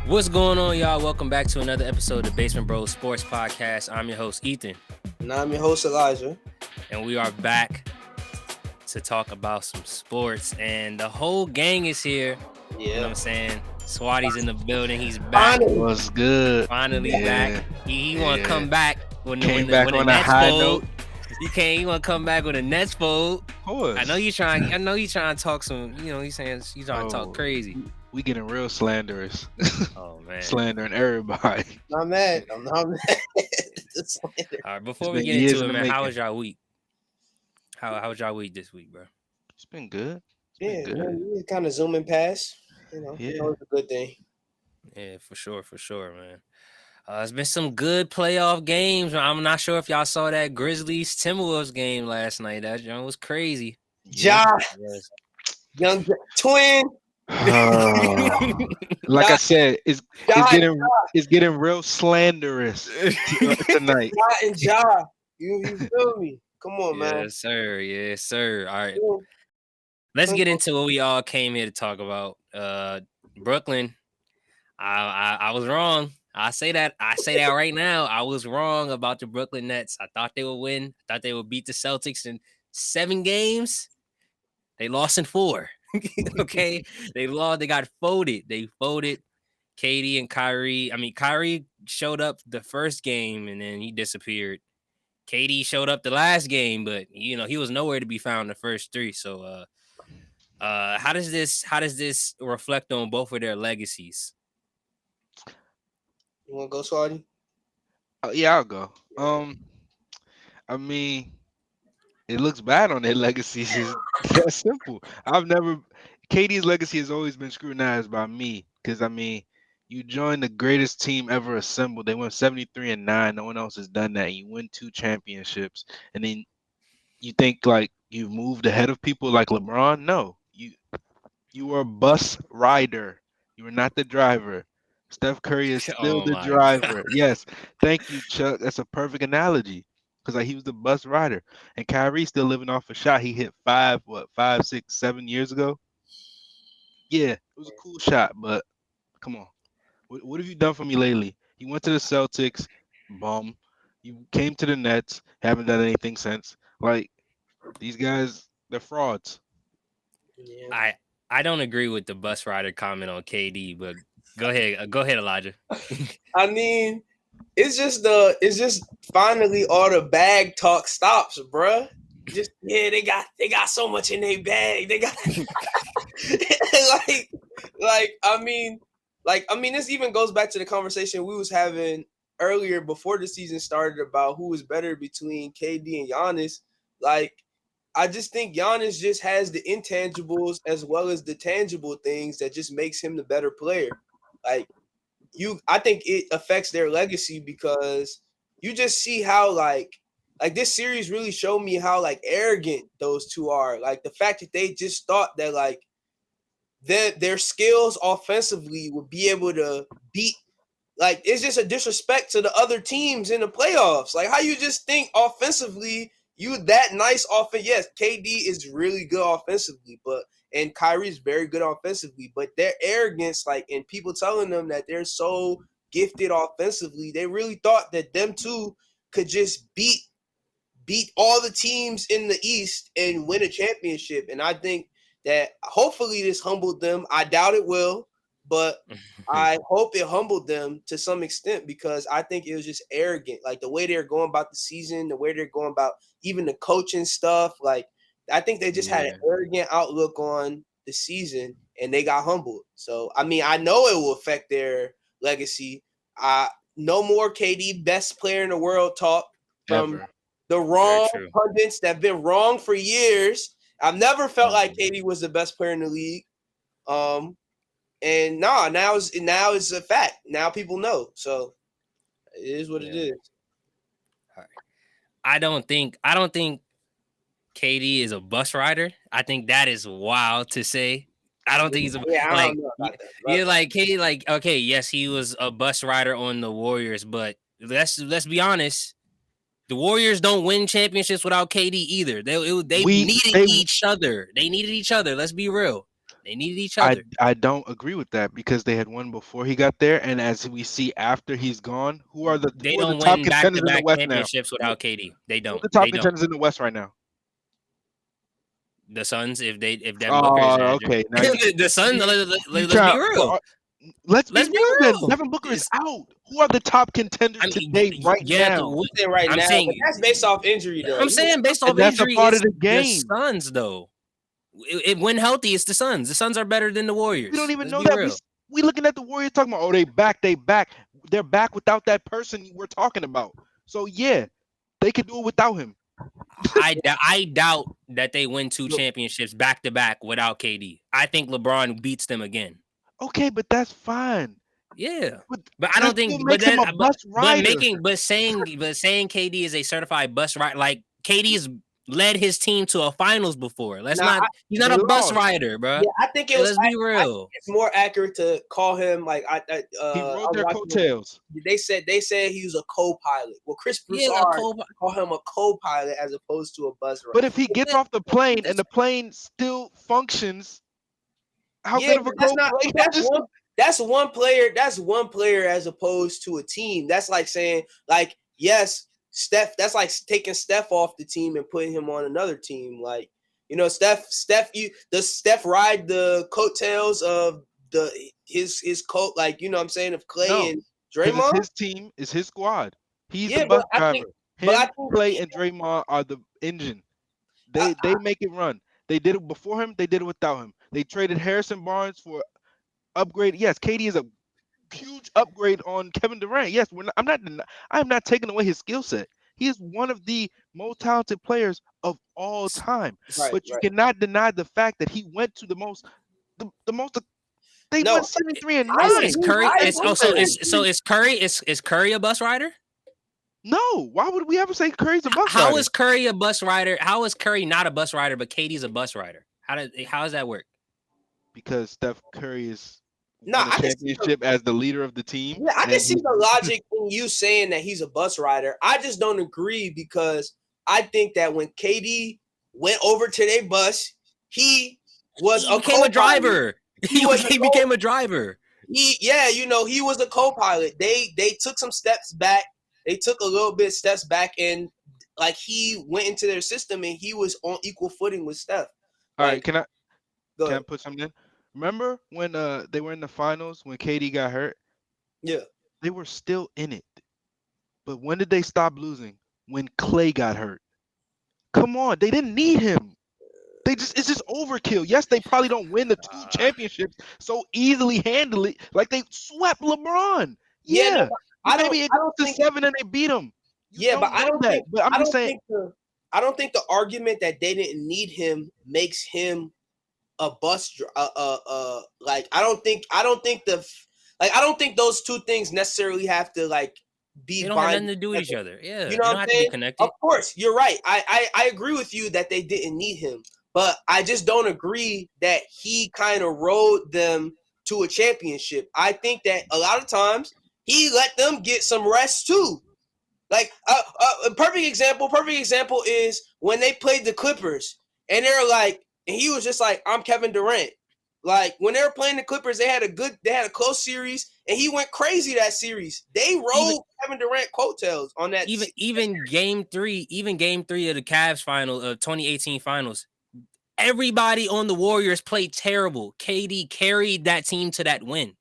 What's going on, y'all? Welcome back to another episode of Basement Bros Sports Podcast. I'm your host, Ethan. And I'm your host, Elijah. And we are back to talk about some sports. And the whole gang is here. Yeah. You know what I'm saying? Swati's in the building. He's back. What's good? Finally back. He want to come back when the Nets high note. You want to come back with a Nets fold. Of course. I know you trying to talk some, he's saying he's trying to talk crazy. We getting real slanderous. Oh man. Slandering everybody. I'm not mad. All right, before we get into it, man, how was y'all week? How was y'all week this week, bro? It's been good. We're kind of zooming past. It's a good thing. Yeah, for sure, man. It's been some good playoff games. I'm not sure if y'all saw that Grizzlies Timberwolves game last night. That joint was crazy. Josh, young twin. Like I said, it's getting real slanderous tonight. Ja, you feel me? Come on, man. Yes, sir. All right, let's get into what we all came here to talk about. Brooklyn. I was wrong. I say that right now. I was wrong about the Brooklyn Nets. I thought they would win. I thought they would beat the Celtics in 7 games. They lost in 4. Okay, they lost. They got folded. They folded. KD and Kyrie. Kyrie showed up the first game and then he disappeared. KD showed up the last game, but he was nowhere to be found the first 3. So, how does this reflect on both of their legacies? You want to go, Swati? Yeah, I'll go. It looks bad on their legacies. It's that simple. KD's legacy has always been scrutinized by me because you joined the greatest team ever assembled. They went 73-9. No one else has done that. You win 2 championships, and then you think like you've moved ahead of people like LeBron. No, you were a bus rider. You were not the driver. Steph Curry is still the driver. God. Yes, thank you, Chuck. That's a perfect analogy. Because he was the bus rider. And Kyrie's still living off a shot he hit 5, 6, 7 years ago? Yeah, it was a cool shot, but come on. What have you done for me lately? You went to the Celtics, bum. You came to the Nets, haven't done anything since. Like, these guys, they're frauds. Yeah. I don't agree with the bus rider comment on KD, but go ahead, Elijah. It's just finally all the bag talk stops, bruh. They got so much in their bag. They got this even goes back to the conversation we was having earlier before the season started about who was better between KD and Giannis. Like, I just think Giannis just has the intangibles as well as the tangible things that just makes him the better player. Like, I think it affects their legacy because you just see how like this series really showed me how like arrogant those two are. Like the fact that they just thought that like their skills offensively would be able to beat, like it's just a disrespect to the other teams in the playoffs. Like how you just think offensively you that nice offense. Yes, KD is really good offensively, and Kyrie's very good offensively, but their arrogance, like, and people telling them that they're so gifted offensively, they really thought that them two could just beat all the teams in the East and win a championship. And I think that hopefully this humbled them. I doubt it will, but I hope it humbled them to some extent because I think it was just arrogant. Like the way they're going about the season, the way they're going about even the coaching stuff, like, I think they just had an arrogant outlook on the season and they got humbled. So, I know it will affect their legacy. No more KD best player in the world talk from the wrong pundits that have been wrong for years. I've never felt like KD was the best player in the league. And now it's a fact. Now people know. So it is what it is. All right. I don't think KD is a bus rider. I think that is wild to say. I don't think he's I don't know about that. Yeah, like KD, like, okay, yes, he was a bus rider on the Warriors, but let's be honest. The Warriors don't win championships without KD either. They needed each other. They needed each other. Let's be real. They needed each other. I don't agree with that because they had won before he got there, and as we see after he's gone, who are the They don't top win contenders in the back-to-back West now? championships without KD. They Who are don't. the top They don't. contenders in the West right now? The Suns, if Devin Booker is injured, Okay. Now the Suns. Let's be real. Let's be Let's be real then. real. Devin Booker is out. Who are the top contenders today, right now? Right I'm now, saying but that's based off injury, though. I'm saying based off And that's a injury, part it's of the game. Suns, though. When healthy, it's the Suns. The Suns are better than the Warriors. We don't even Let's know be that. real. We looking at the Warriors talking about, oh, they back. They're back without that person we're talking about. So yeah, they could do it without him. I doubt that they win 2 championships back to back without KD. I think LeBron beats them again. Okay, but that's fine. Yeah, but I don't think. Makes him a bus rider. But saying KD is a certified bus rider, like KD's led his team to a finals before. He's not a bus rider, bro. Yeah, I think it was. Let's be real. It's more accurate to call him like he rode their coattails. They said he was a co-pilot. Well, Chris Broussard call him a co-pilot as opposed to a bus rider. But if he gets off the plane and the plane still functions, how good of a co-pilot? That's one player. That's one player as opposed to a team. That's like saying, like, yes, Steph. That's like taking Steph off the team and putting him on another team. Like, Steph. Does Steph ride the coattails of his coat? Like, what I'm saying, of Clay and Draymond. His team is his squad. He's the bus driver. Clay and Draymond are the engine. They make it run. They did it before him. They did it without him. They traded Harrison Barnes for upgrade. Yes, KD is a huge upgrade on Kevin Durant. Yes, I am not taking away his skill set. He is one of the most talented players of all time. But you cannot deny the fact that he went to the most. They went 73-9. Is Curry? Is Curry a bus rider? No. Why would we ever say Curry's a bus rider? How is Curry a bus rider? How is Curry not a bus rider, but KD's a bus rider? How does that work? Because Steph Curry is won a championship as the leader of the team. Yeah, I can see the logic in you saying that he's a bus rider. I just don't agree because I think that when KD went over to their bus, he became a driver. He became a driver. He was a co-pilot. They took some steps back. They took a little bit steps back, and like he went into their system, and he was on equal footing with Steph. All right, can I put something in? Remember when they were in the finals when KD got hurt? Yeah. They were still in it. But when did they stop losing? When Clay got hurt. Come on, they didn't need him. It's just overkill. Yes, they probably don't win the 2 championships so easily handily. Like they swept LeBron. Yeah. Maybe it goes to 7 and they beat him. I don't think the argument that they didn't need him makes him a bus like I don't think those two things necessarily have to like be they don't have nothing to do with each other. Yeah, you know what I'm saying? Connected. Of course, you're right. I agree with you that they didn't need him, but I just don't agree that he kind of rode them to a championship. I think that a lot of times he let them get some rest too. Like a perfect example is when they played the Clippers and they're like, and he was just like, I'm Kevin Durant. Like when they were playing the Clippers, they had a close series, and he went crazy that series. They rode Kevin Durant coattails on that. Even game three of the Cavs final of 2018 finals, everybody on the Warriors played terrible. KD carried that team to that win.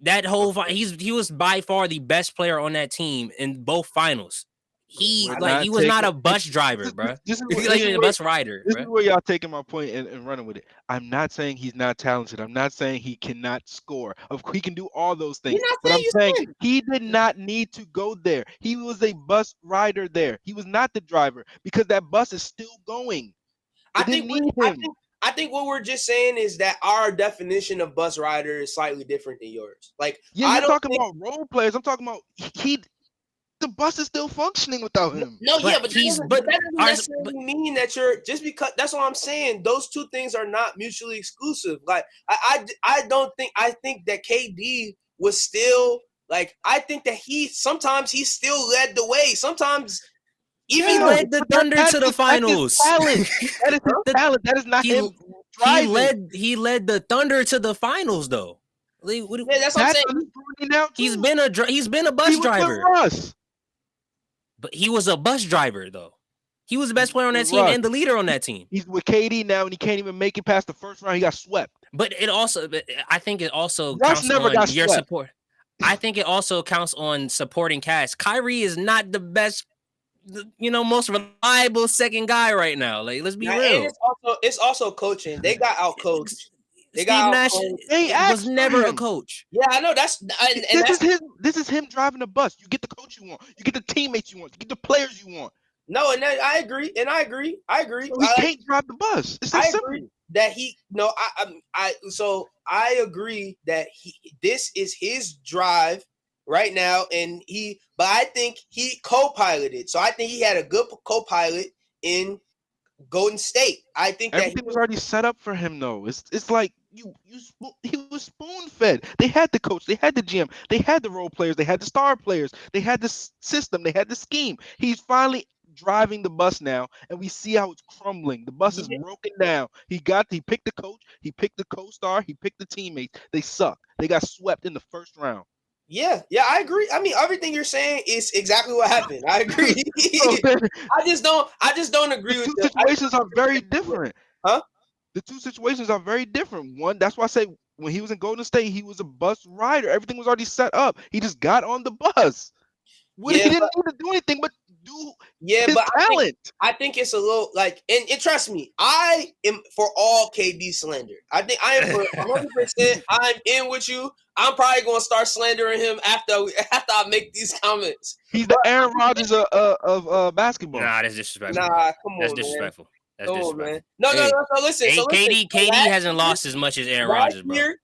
That whole he was by far the best player on that team in both finals. He was not a bus driver, bro. He's like a bus rider. This is where y'all taking my point and running with it. I'm not saying he's not talented. I'm not saying he cannot score. Of course, he can do all those things. But I'm saying he did not need to go there. He was a bus rider there. He was not the driver because that bus is still going. I think what we're just saying is that our definition of bus rider is slightly different than yours. Like, you're talking about role players. I'm talking about the bus is still functioning without him. But that doesn't necessarily mean that you're just because. That's what I'm saying. Those two things are not mutually exclusive. Like I think that KD was still like. I think that he still led the way. Sometimes even led the Thunder to the finals. That is his talent. That is not him he led the Thunder to the finals though. Like, Yeah, that's what I'm saying. He's been a bus driver. But he was a bus driver though. He was the best player on that team and the leader on that team. He's with KD now, and he can't even make it past the first round. He got swept. But I think it also counts on your support. I think it also counts on supporting cast. Kyrie is not the best, most reliable second guy right now. Like, let's be real. And it's also coaching. They got out coached. Steve Nash was never a coach. Yeah, I know. This is him driving the bus. You get the coach you want. You get the teammates you want. You get the players you want. No, and I agree. So he can't drive the bus. It's that simple. Agree that I agree that this is his drive right now, but I think he co-piloted. So I think he had a good co-pilot in Golden State. I think everything was already set up for him though. It's like he was spoon-fed. They had the coach, they had the GM, they had the role players, they had the star players, they had the system, they had the scheme. He's finally driving the bus now, and we see how it's crumbling. The bus is broken down. He picked the coach, he picked the co-star, he picked the teammates. They suck. They got swept in the first round. Yeah, I agree. I mean, everything you're saying is exactly what happened. I agree. I just don't agree with the two situations are very different. Huh? The two situations are very different. One, that's why I say when he was in Golden State, he was a bus rider. Everything was already set up. He just got on the bus. He didn't need to do anything but do his talent. I think it's a little like, and trust me, I am for all KD slander. I think I am for 100%. I'm in with you. I'm probably going to start slandering him after I make these comments. He's the Aaron Rodgers of basketball. Nah, that's disrespectful. Nah, come on, that's disrespectful. Man. That's disrespectful. Man. No, so listen. KD hasn't lost as much as Aaron Rodgers, bro.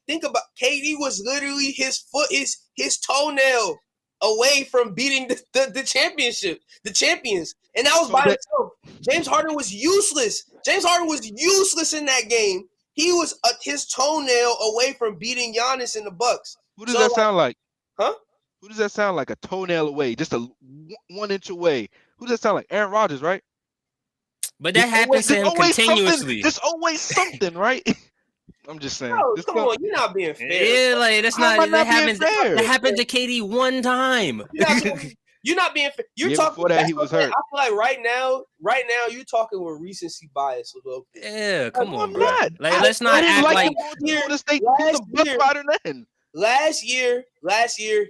Think about KD was literally his toenail away from beating the championship, the champions, and that was by himself. James Harden was useless. James Harden was useless in that game. He was his toenail away from beating Giannis in the Bucks. Who does that sound like? Huh? Who does that sound like? A toenail away, just a 1 inch away. Who does that sound like? Aaron Rodgers, right? But that happens to him continuously. There's always something, right? I'm just saying. No, come on, you're not being fair. Yeah, like that's not. That happens. That happened to KD one time. You're not being fair. You're talking. Before that, he was hurt. I feel like right now, you're talking with recency bias a little bit. Yeah, come on, bro. Like, let's not act like last year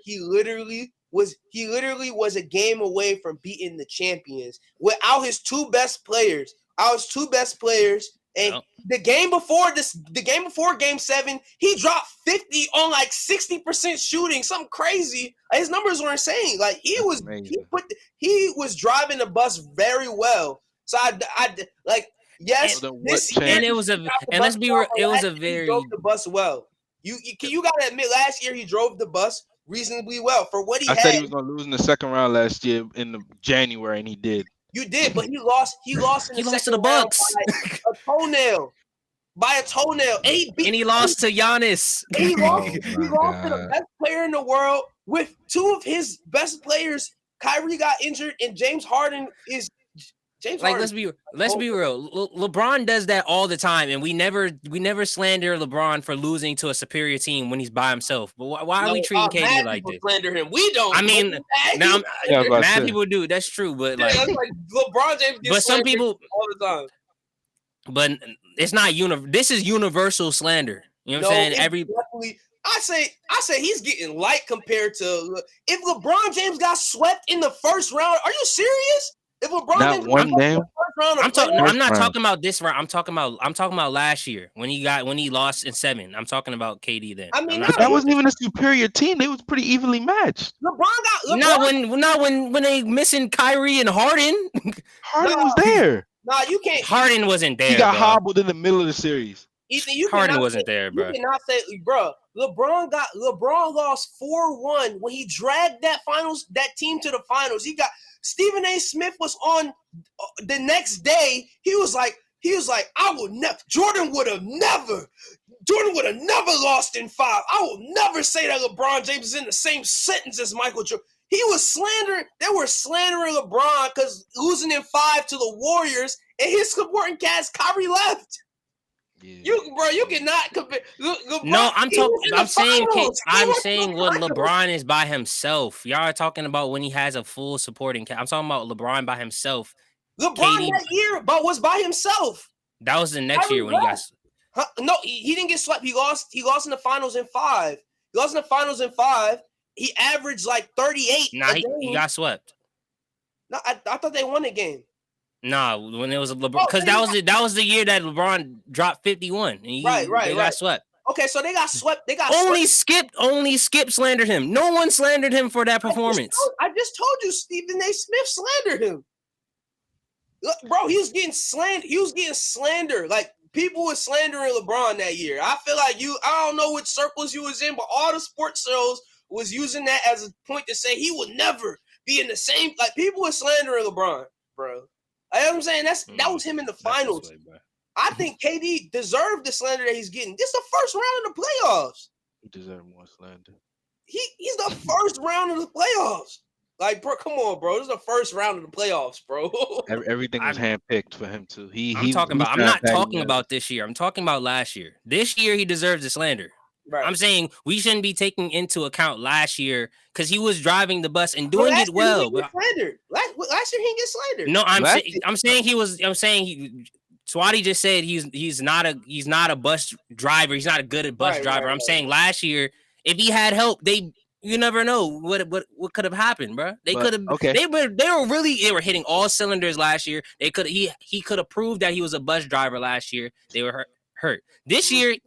he literally was a game away from beating the champions without his two best players. And the game before game 7, he dropped 50 on like 60% shooting, something crazy. His numbers were insane. Like he was driving the bus very well. So I like, yes, and it was let's be real, it was a very, he drove the bus well. You gotta admit, last year he drove the bus reasonably well for what he had. I said he was gonna lose in the second round last year in the January, and he did. You did, but he lost. He lost to the Bucks by a toenail. And he lost to Giannis. He lost to the best player in the world with two of his best players. Kyrie got injured, and James Harden is. Let's be real. LeBron does that all the time, and we never slander LeBron for losing to a superior team when he's by himself. But why are we treating KD like this? Slander him. We don't. I mean, mad people do. That's true, but like LeBron James gets some people all the time. But it's not This is universal slander. You know what I'm saying? I say he's getting light compared to if LeBron James got swept in the first round. Are you serious? If LeBron James I'm not talking about this round. I'm talking about last year when he lost in 7. I'm talking about KD then. I mean, that wasn't even a superior team. They was pretty evenly matched. LeBron when they missing Kyrie and Harden. Harden was there. Nah, you can't. Harden wasn't there. He got hobbled in the middle of the series. Ethan, Harden wasn't there, bro. You cannot say, bro. LeBron lost 4-1 when he dragged that team to the finals. Stephen A. Smith was on the next day. He was like, I will never. Jordan would have never lost in 5. I will never say that LeBron James is in the same sentence as Michael Jordan. He was slandering. They were slandering LeBron because losing in 5 to the Warriors, and his supporting cast, Kyrie left. Yeah. You cannot compare. LeBron, No, he was in the finals. He I'm went to saying the when finals. LeBron is by himself. Y'all are talking about when he has a full supporting cast. I'm talking about LeBron by himself. LeBron KD, that year, but was by himself. that was the next Kyrie year when he got. Huh? No, he didn't get swept. He lost in the finals in 5. He lost in the finals in 5. He averaged like 38 Nah, a he game. got swept. No, I thought they won the game. Nah, when it was LeBron, because that was the year that LeBron dropped 51 and they got swept. Okay, so they got swept. Only Skip slandered him. No one slandered him for that performance. I just told you, Stephen A. Smith slandered him. Look, bro, he was getting slandered. Like people were slandering LeBron that year. I feel like I don't know which circles you was in, but all the sports shows was using that as a point to say he would never be in the same. Like people were slandering LeBron, bro. You know what I'm saying? That was him in the finals. I think KD deserved the slander that he's getting. This is the first round of the playoffs. He deserved more slander. He's the first round of the playoffs. Like, bro, come on, bro. This is the first round of the playoffs, bro. Everything was handpicked for him too. I'm not talking about this year. I'm talking about last year. This year he deserves the slander. Right. I'm saying we shouldn't be taking into account last year because he was driving the bus and doing it well. Last year he didn't get slandered. No, I'm saying he was. I'm saying he. Swati just said he's not a bus driver. He's not a good at bus driver. I'm saying last year if he had help, you never know what could have happened, bro. They could have. Okay. They were hitting all cylinders last year. He could have proved that he was a bus driver last year. They were hurt. This year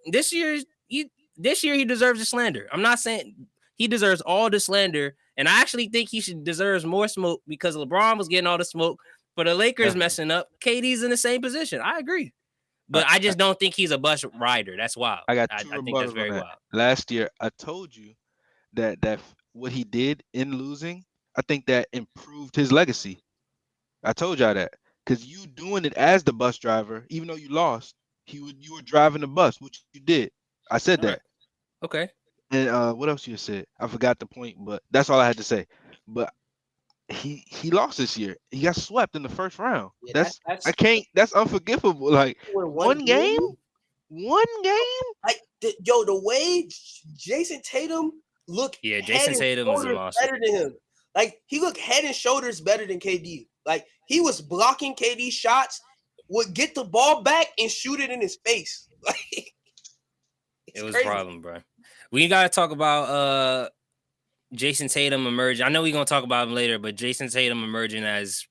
he deserves the slander. I'm not saying he deserves all the slander, and I actually think he deserves more smoke because LeBron was getting all the smoke. For the Lakers messing up, KD's in the same position. I agree. But I just don't think he's a bus rider. That's wild. I think that's very wild. Last year, I told you that what he did in losing, I think that improved his legacy. I told y'all that. Because you doing it as the bus driver, even though you lost, you were driving the bus, which you did. I said that. Okay. And what else you said? I forgot the point, but that's all I had to say. But he lost this year. He got swept in the first round. Yeah, that's unforgivable. Like one game. Like the way Jason Tatum looked. Yeah, Jason Tatum was a monster. Better than him. Like he looked head and shoulders better than KD. Like he was blocking KD shots, would get the ball back and shoot it in his face. Like it was crazy. A problem, bro. We gotta talk about Jason Tatum emerging. I know we're gonna talk about him later, but Jason Tatum emerging as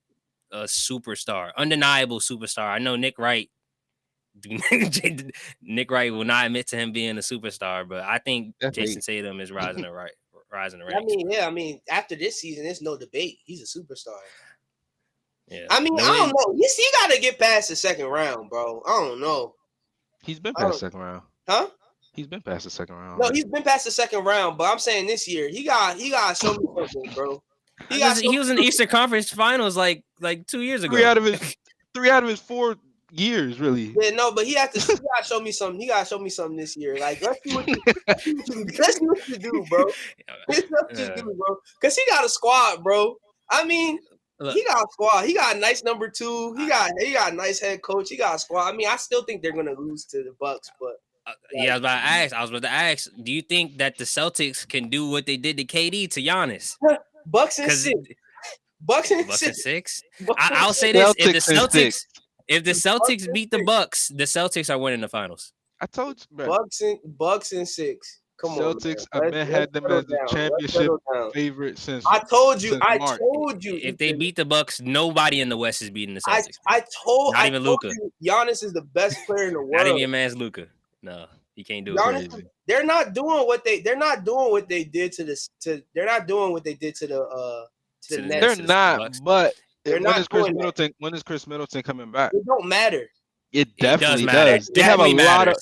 a superstar, undeniable superstar. I know Nick Wright will not admit to him being a superstar, but I think Jason Tatum is rising the ranks. I mean, after this season, there's no debate. He's a superstar. Yeah. I mean, I don't know. You got to get past the second round, bro. I don't know. He's been past the second round. Huh? He's been past the second round. No, he's been past the second round, but I'm saying this year he got show me something, bro. He was in the Eastern Conference Finals like 2 years ago. 3 out of his 4 years, really. Yeah, no, but he got to show me something. He got to show me something this year. Like let's see what you do, bro. Because he got a squad, bro. I mean. Look, he got a squad. He got a nice number 2. He got a nice head coach. He got a squad. I mean, I still think they're gonna lose to the Bucks, but I was about to ask. Do you think that the Celtics can do what they did to KD to Giannis? Bucks and 6. Bucks and 6. I'll say this: if the Celtics beat the Bucks, the Celtics are winning the finals. I told you, bro. Bucks and 6. Come Celtics, I've been had them as the championship favorite since. I told you. If they beat the Bucks, nobody in the West is beating the Celtics. Not even Luka. Giannis is the best player in the world. Not even your man's Luka. No, he can't do it. They're not doing what they did to this. They're not doing what they did to the Nets. They're not. But when is Chris Middleton coming back? It don't matter. It definitely does. They have a lot of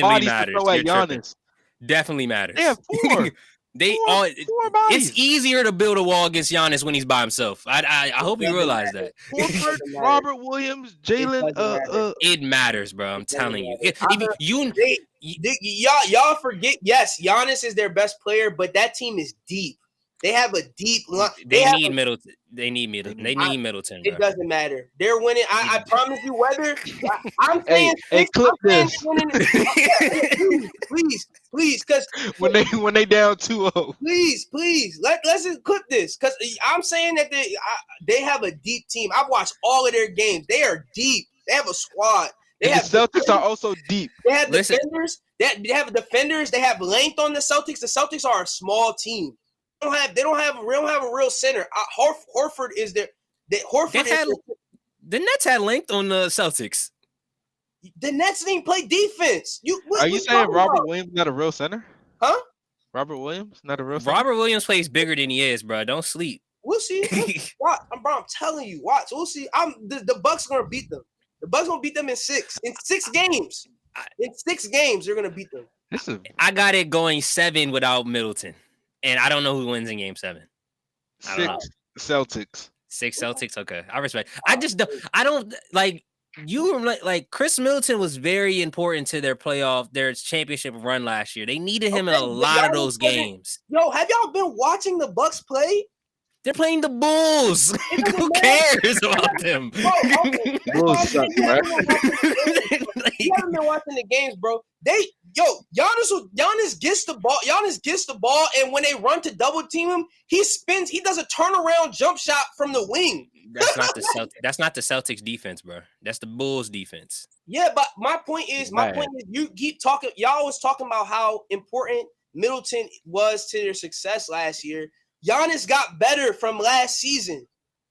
bodies to throw at Giannis. Definitely matters. They have 4. Four bodies. It's easier to build a wall against Giannis when he's by himself. I hope you realize that. Robert Williams, Jalen. It matters, bro. I'm telling you. Y'all forget. Yes, Giannis is their best player, but that team is deep. They have a deep line. They need Middleton. They need Middleton. They need Middleton, bro. It doesn't matter. They're winning. I promise you. Whether I'm Hey, saying clip I'm saying this. they're winning. Please, because when they down 2-0. Please, let's just clip this because I'm saying that they have a deep team. I've watched all of their games. They are deep. They have a squad. The Celtics are also deep. They have defenders. They have defenders. They have length on the Celtics. The Celtics are a small team. They don't have a real center. Horford is there. The Nets had length on the Celtics. The Nets didn't play defense. Are you saying Robert Williams not a real center? Huh? Robert Williams not a real center? Robert Williams plays bigger than he is, bro. Don't sleep. We'll see. Watch, bro. I'm telling you. Watch. We'll see. The Bucks are gonna beat them. The Bucks gonna beat them in 6 games. In 6 games, they're gonna beat them. I got it going 7 without Middleton, and I don't know who wins in Game 7. 6 Celtics. 6 Celtics. Okay, I respect. I don't like. You were like Chris Middleton was very important to their championship run last year. They needed him in a lot of those games. Yo, have y'all been watching the Bucks play? They're playing the Bulls. Who cares about them? Bulls suck, bro. You haven't been watching the games, bro. Giannis gets the ball. Giannis gets the ball, and when they run to double team him, he spins. He does a turnaround jump shot from the wing. That's not the Celtics defense, bro. That's the Bulls defense. Yeah, but my point is, you keep talking. Y'all was talking about how important Middleton was to their success last year. Giannis got better from last season.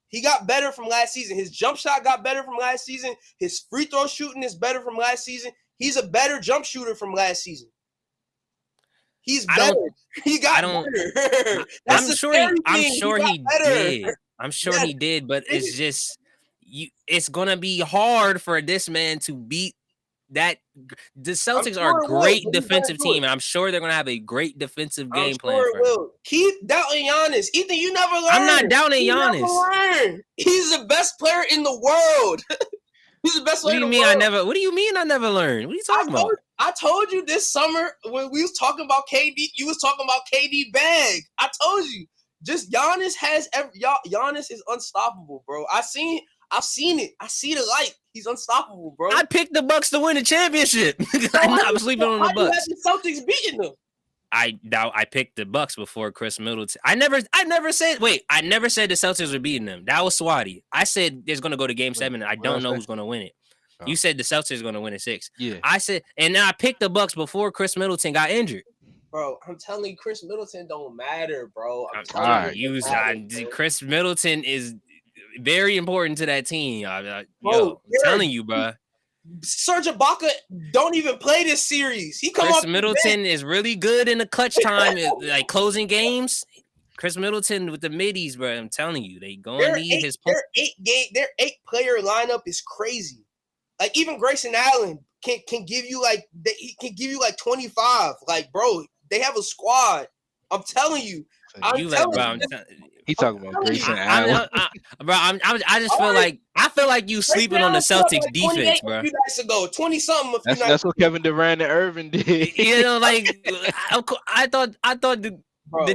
He got better from last season. His jump shot got better from last season. His free throw shooting is better from last season. He's a better jump shooter from last season. He's better. He got better. I'm sure he did. I'm sure he did, but it's just it's gonna be hard for this man to beat that. The Celtics are a great defensive team, and I'm sure they're gonna have a great defensive game plan. Keep doubting Giannis. Ethan, you never learn. I'm not doubting Giannis. He's the best player in the world. He's the best player in the world. What do you mean I never learned? What are you talking about? I told you this summer when we was talking about KD, you was talking about KD bag. I told you. Just Giannis Giannis is unstoppable, bro. I've seen it. I see the light. He's unstoppable, bro. I picked the Bucks to win the championship. I'm not sleeping on the Bucks. The Celtics beating them. I picked the Bucks before Chris Middleton. I never said the Celtics were beating them. That was Swati. I said there's gonna go to Game 7. I don't know who's gonna win it. Oh. You said the Celtics are gonna win in 6. Yeah. I said, and then I picked the Bucks before Chris Middleton got injured. Bro, I'm telling you, Chris Middleton don't matter, bro. Chris Middleton is very important to that team. I'm telling you, bro. Serge Ibaka don't even play this series. Chris Middleton is really good in the clutch time, like closing games. Chris Middleton with the middies, bro. I'm telling you, they gonna need his. Their 8-player lineup is crazy. Like even Grayson Allen can give you he can give you 25. Like, bro, they have a squad. I'm telling you. He talking about Grayson Allen. I just feel like you sleeping on the Celtics defense, bro. 20 something. That's what Kevin Durant and Irvin did. You know, I thought the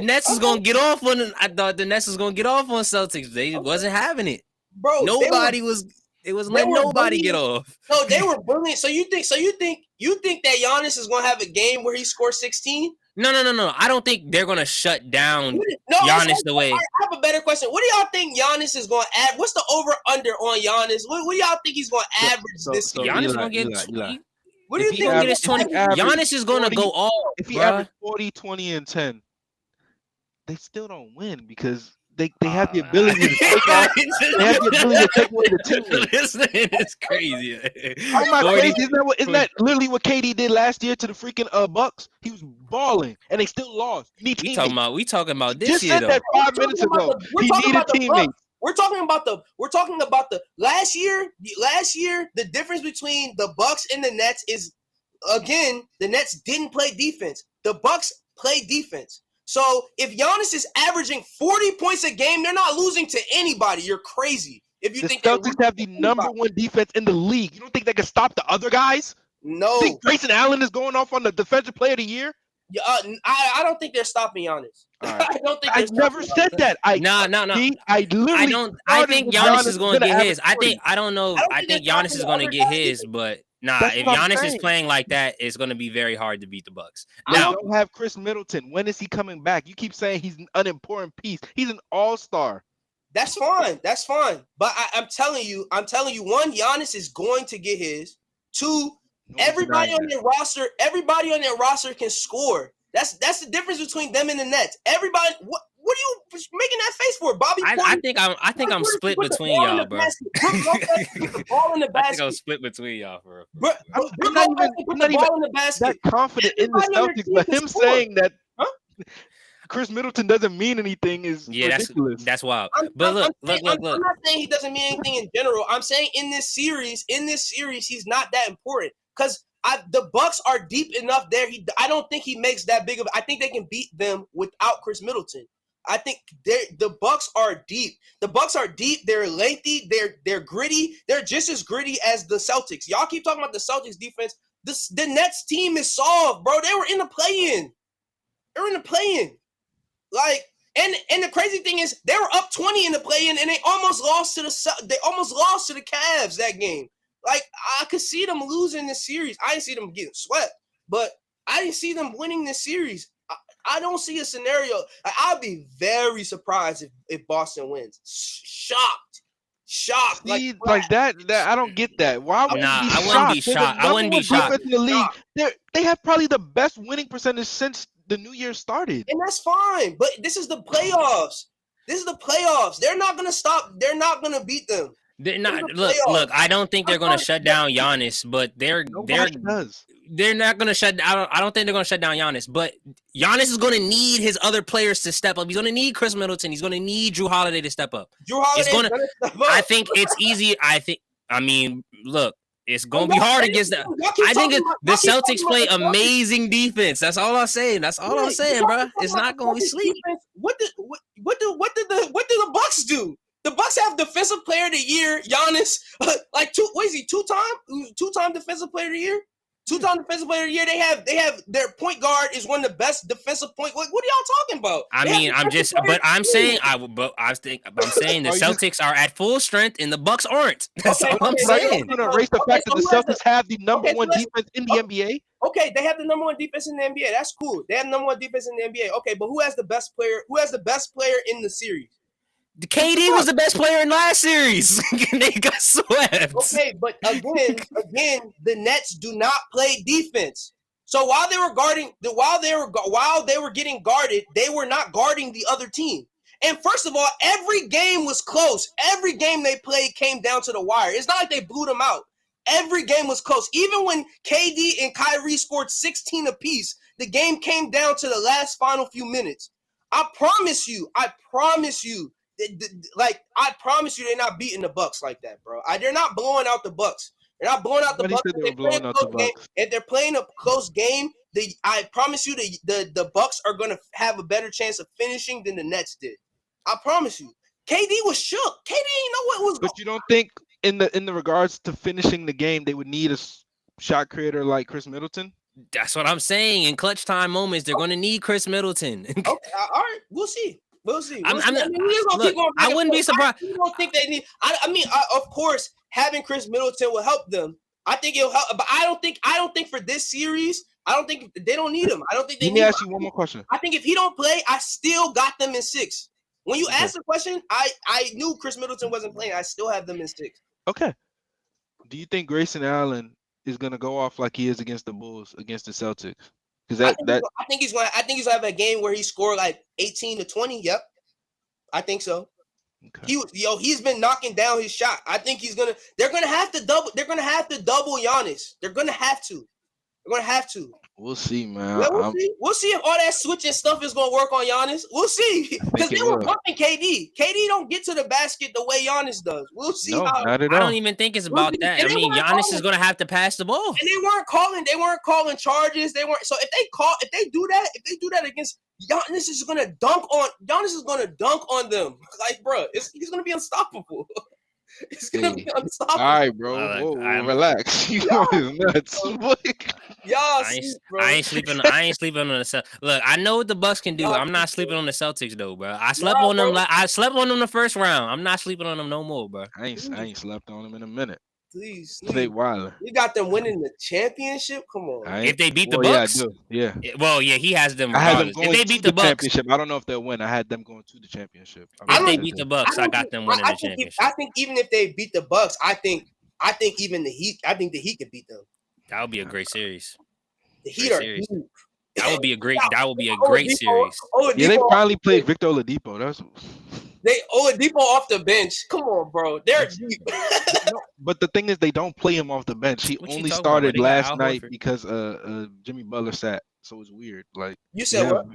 Nets was gonna get off on. I thought the Nets was gonna get off on Celtics. They wasn't having it, bro. Nobody was. It was letting nobody get off. No, they were brilliant. So you think that Giannis is gonna have a game where he scores 16? No. I don't think they're gonna shut down Giannis the way. I have a better question. What do y'all think Giannis is gonna add? What's the over under on Giannis? What do y'all think he's gonna average this season? Giannis gonna get 20. What do you think? Get his 20. Giannis is gonna go all. If he averages 40, 20, and 10, they still don't win because they have the ability to take off. They have the ability to take away the team. This man is crazy. I'm not crazy. Isn't that literally what KD did last year to the freaking Bucks? He was balling, and they still lost. We talking about this year though. Just said that 5 minutes ago. He needed teammates. We're talking about the last year. The difference between the Bucks and the Nets is, again, the Nets didn't play defense. The Bucks played defense. So if Giannis is averaging 40 points a game, they're not losing to anybody. You're crazy. If you think the Celtics have the number 1 defense in the league, you don't think they can stop the other guys? No. You think Grayson Allen is going off on the defensive player of the year? Yeah, I don't think they're stopping Giannis. All right. I don't think I never said that. No. I literally don't. I think Giannis is going to get his. I think. I don't know. I don't I think think they're Giannis stopping is the going to other get guys his, either. but That's if what I'm Giannis is saying. playing like that, it's going to be very hard to beat the Bucks. They Now, don't have Chris Middleton. When is he coming back? You keep saying he's an unimportant piece. He's an all-star. That's fine. That's fine. But I'm telling you, one, Giannis is going to get his. Two, everybody on their roster can score. That's the difference between them and the Nets. Everybody, what are you making that face for, Bobby? I think I'm split between y'all, bro. Put the ball in the I think I'm basket. split between y'all, bro. I'm not even that confident in the Celtics, but him saying that Chris Middleton doesn't mean anything is ridiculous. That's wild. But look. I'm not saying he doesn't mean anything in general. I'm saying in this series, he's not that important because the Bucks are deep enough there. I don't think he makes that big of. I think they can beat them without Chris Middleton. I think the Bucks are deep. The Bucks are deep. They're lengthy. They're gritty. They're just as gritty as the Celtics. Y'all keep talking about the Celtics defense. The Nets team is soft, bro. They were in the play-in. They're in the play-in. Like, and the crazy thing is they were up 20 in the play-in and they almost lost to the Cavs that game. Like, I could see them losing this series. I didn't see them getting swept, but I didn't see them winning this series. I don't see a scenario. I'll be very surprised if Boston wins. Shocked. See, like that. I don't get that. Why would you be shocked? I wouldn't be shocked. I wouldn't be shocked. In the league. They have probably the best winning percentage since the new year started. And that's fine. But this is the playoffs. They're not gonna stop. They're not gonna beat them. They're not. Look. I don't think they're going to shut down Giannis, but they're not going to shut. I don't think they're going to shut down Giannis, but Giannis is going to need his other players to step up. He's going to need Chris Middleton. He's going to need Drew Holiday to step up. I think it's easy. Look. It's going to be hard against them. I think the Celtics play amazing defense. That's all I'm saying. Bro. It's not going to be sleep. What did the Bucks do? The Bucks have defensive player of the year, Giannis. Two-time defensive player of the year? Two-time defensive player of the year. They have their point guard is one of the best defensive point. What are y'all talking about? I'm saying the Celtics are at full strength and the Bucks aren't. That's all I'm saying. I'm gonna erase the fact that the Celtics have the number one defense in the NBA. Okay, they have the number one defense in the NBA. That's cool. They have number one defense in the NBA. Okay, but who has the best player? Who has the best player in the series? KD was the best player in last series. They got swept. Okay, but again, the Nets do not play defense. So while they were getting guarded, they were not guarding the other team. And first of all, every game was close. Every game they played came down to the wire. It's not like they blew them out. Every game was close. Even when KD and Kyrie scored 16 apiece, the game came down to the last final few minutes. I promise you. I promise you, they're not beating the Bucks like that, bro. They're not blowing out the Bucks. They're not blowing out the Bucks. If they're playing a close game, I promise you, the Bucks are gonna have a better chance of finishing than the Nets did. I promise you. KD was shook. KD didn't know what was. But you don't think in the regards to finishing the game, they would need a shot creator like Chris Middleton? That's what I'm saying. In clutch time moments, they're going to need Chris Middleton. Okay, all right, we'll see. I wouldn't be surprised. I don't think they need. Of course, having Chris Middleton will help them. I think it'll help, but I don't think for this series. I don't think they don't need him. I don't think they. Let me ask you one more question. I think if he don't play, I still got them in 6. When you asked the question, I knew Chris Middleton wasn't playing. I still have them in 6. Okay. Do you think Grayson Allen is gonna go off like he is against the Bulls, against the Celtics? Because I think he's gonna have a game where he scored like 18 to 20. Yep, I think so. Okay. He's been knocking down his shot. I think they're gonna have to double. They're gonna have to double Giannis. They're gonna have to. We'll see, man. Yeah, we'll see if all that switching stuff is gonna work on Giannis. We'll see, because they were bumping KD. KD don't get to the basket the way Giannis does. We'll see. Not at all. I don't even think it's about that. I mean, Giannis is gonna have to pass the ball. And they weren't calling charges. They weren't. So if they do that against Giannis, is gonna dunk on them. Like, bro, he's gonna be unstoppable. It's gonna be All unstoppable. right, bro. Look, Whoa, relax. You is nuts. Y'all I ain't, sleep, bro. I ain't sleeping. I ain't sleeping on the Celtics. Look, I know what the Bucks can do. Y'all I'm not sleep, sleeping on the Celtics though, bro. I Nah, slept on them. bro. I slept on them the first round. I'm not sleeping on them no more, bro. I ain't slept on them in a minute. Please, They sleep. wildin'. You got them winning the championship. Come on. I If ain't. they beat the Well, yeah, I Bucks, do. Yeah. well, yeah, he has them I had them regardless. If going they to beat the the Bucks, championship. I don't know if they'll win. I had them going to the championship. I if really they don't- did beat the that. Bucks, I got them winning the championship. I think even if they beat the Bucks, I think even the Heat. I think the Heat could beat them. That would be a great series. The Great Heat are series. deep. That would be a great. That would be a great Oladipo, series. Yeah, they Oladipo, finally played Victor Oladipo. That's Oladipo off the bench. Come on, bro. They're deep. no, but the thing is, they don't play him off the bench. He What you only talking about, bro? started They got last Al night Horford. because Jimmy Butler sat, so it's weird. Like You said what?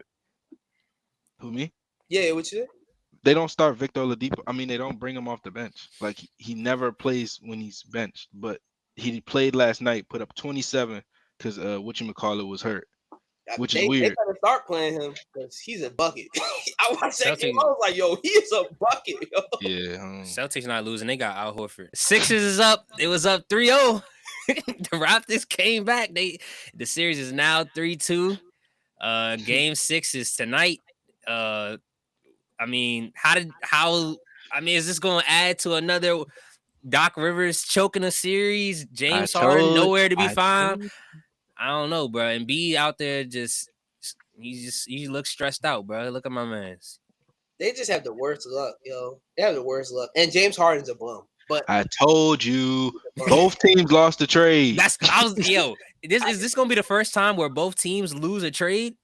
Who me? Yeah, what you said? They don't start Victor Oladipo. I mean, they don't bring him off the bench. Like he never plays when he's benched, but he played last night, put up 27 because whatchamacallit was hurt, which is They weird. gotta start playing him because he's a bucket. I watched that game. Celtics. I was like, yo, he is a bucket, yo. Yeah. Celtics not losing. They got Al Horford. Sixers is up. It was up 3-0. The Raptors came back. The series is now 3-2. Game 6 is tonight. I mean, is this going to add to another Doc Rivers choking a series? James Harden nowhere to be found. I don't know, bro. And B out there he looks stressed out, bro. Look at my man's. They just have the worst luck, yo. They have the worst luck. And James Harden's a bum. But I told you, both teams lost the trade. Is this gonna be the first time where both teams lose a trade?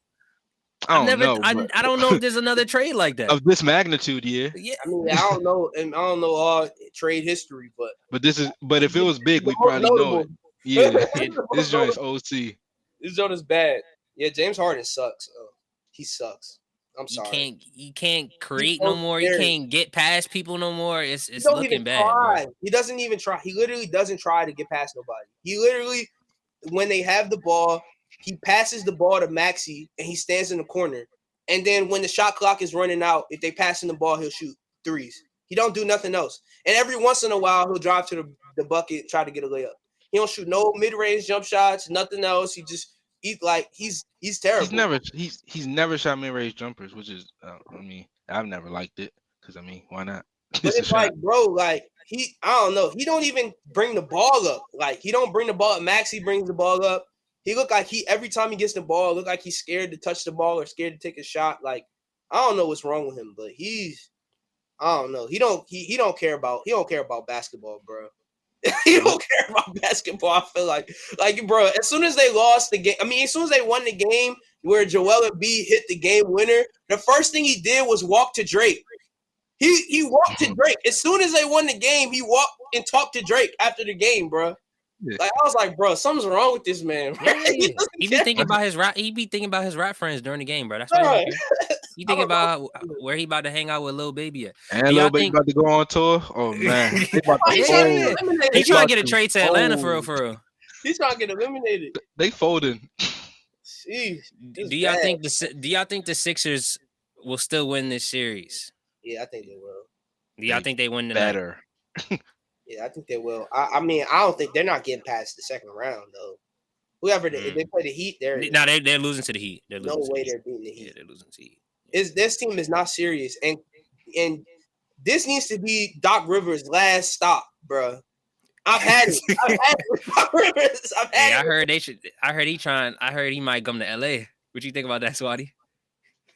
I don't know. I don't know if there's another trade like that of this magnitude. Yeah. I mean, I don't know, and I don't know all trade history, but if it was big, we probably know it. Yeah, this joint's OC. This joint is bad. Yeah, James Harden sucks. He sucks. I'm sorry. He can't create no more. He can't get past people no more. It's looking bad. Bro. He doesn't even try. He literally doesn't try to get past nobody. He literally, when they have the ball, he passes the ball to Maxey and he stands in the corner. And then when the shot clock is running out, if they pass him the ball, he'll shoot threes. He don't do nothing else. And every once in a while, he'll drive to the bucket, try to get a layup. He don't shoot no mid-range jump shots, nothing else. He's terrible. He's never shot mid-range jumpers, which is I've never liked it because why not? But it's like, bro, like I don't know. He don't even bring the ball up. Like he don't bring the ball up. Maxey brings the ball up. He look like every time he gets the ball, look like he's scared to touch the ball or scared to take a shot. Like I don't know what's wrong with him, but I don't know. He don't care about basketball, bro. He don't care about basketball. I feel like, bro, as soon as they lost the game, as soon as they won the game where Joel Embiid hit the game winner, the first thing he did was walk to Drake. He walked to Drake. As soon as they won the game, he walked and talked to Drake after the game, bro. Yeah. Like I was like, bro, something's wrong with this man. Bro. Yeah. He be thinking about his rap. He be thinking about his rap friends during the game, bro. That's why he thinking about where he about to hang out with Lil Baby at. And Lil Baby about to go on tour. Oh man, He trying to get a trade to Atlanta for real. He's trying to get eliminated. They folding. Jeez, do y'all think the Sixers will still win this series? Yeah, I think they will. Do y'all think they win tonight? Better. Yeah, I think they will. I don't think they're not getting past the second round though. Whoever if they play the Heat, they're losing to the Heat. They're no way they're beating the Heat. Yeah, they're losing to the Heat. This team is not serious, and this needs to be Doc Rivers' last stop, bro. I've had it. I've had it with Doc Rivers. I heard they should. I heard he might come to LA. What you think about that, Swatty?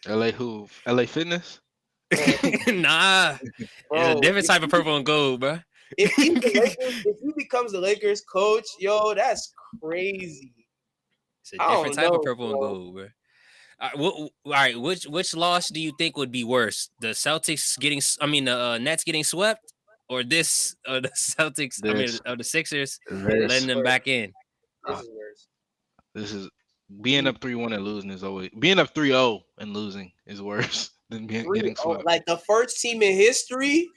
LA who? LA Fitness? Nah, bro, it's a different type of purple and gold, bro. If he becomes the Lakers coach, yo, that's crazy. It's a different type of purple and gold, bro. All right, which loss do you think would be worse? The Celtics the Nets getting swept, or the Celtics? The Sixers letting them back in. This is worse. This is being up 3-1 and losing is always being up 3-0 and losing is worse than getting swept. Like the first team in history.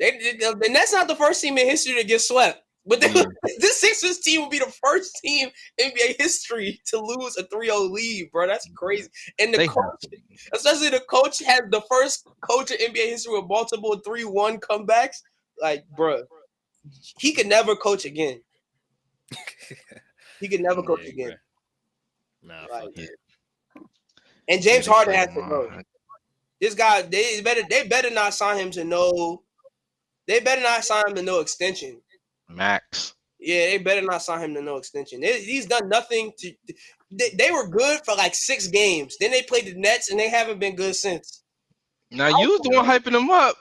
And that's not the first team in history to get swept. But this Sixers team will be the first team in NBA history to lose a 3-0 lead, bro. That's crazy. And the coach, especially the coach, has the first coach in NBA history with multiple 3-1 comebacks. Like, bro, he could never coach again. He could never coach again. Bro. Nah, fuck it. And James Harden has to know. This guy, they better not sign him to no. They better not sign him to no extension. Max. Yeah, they better not sign him to no extension. He's done nothing to. They were good for like 6 games. Then they played the Nets, and they haven't been good since. Now you was the one hyping them up.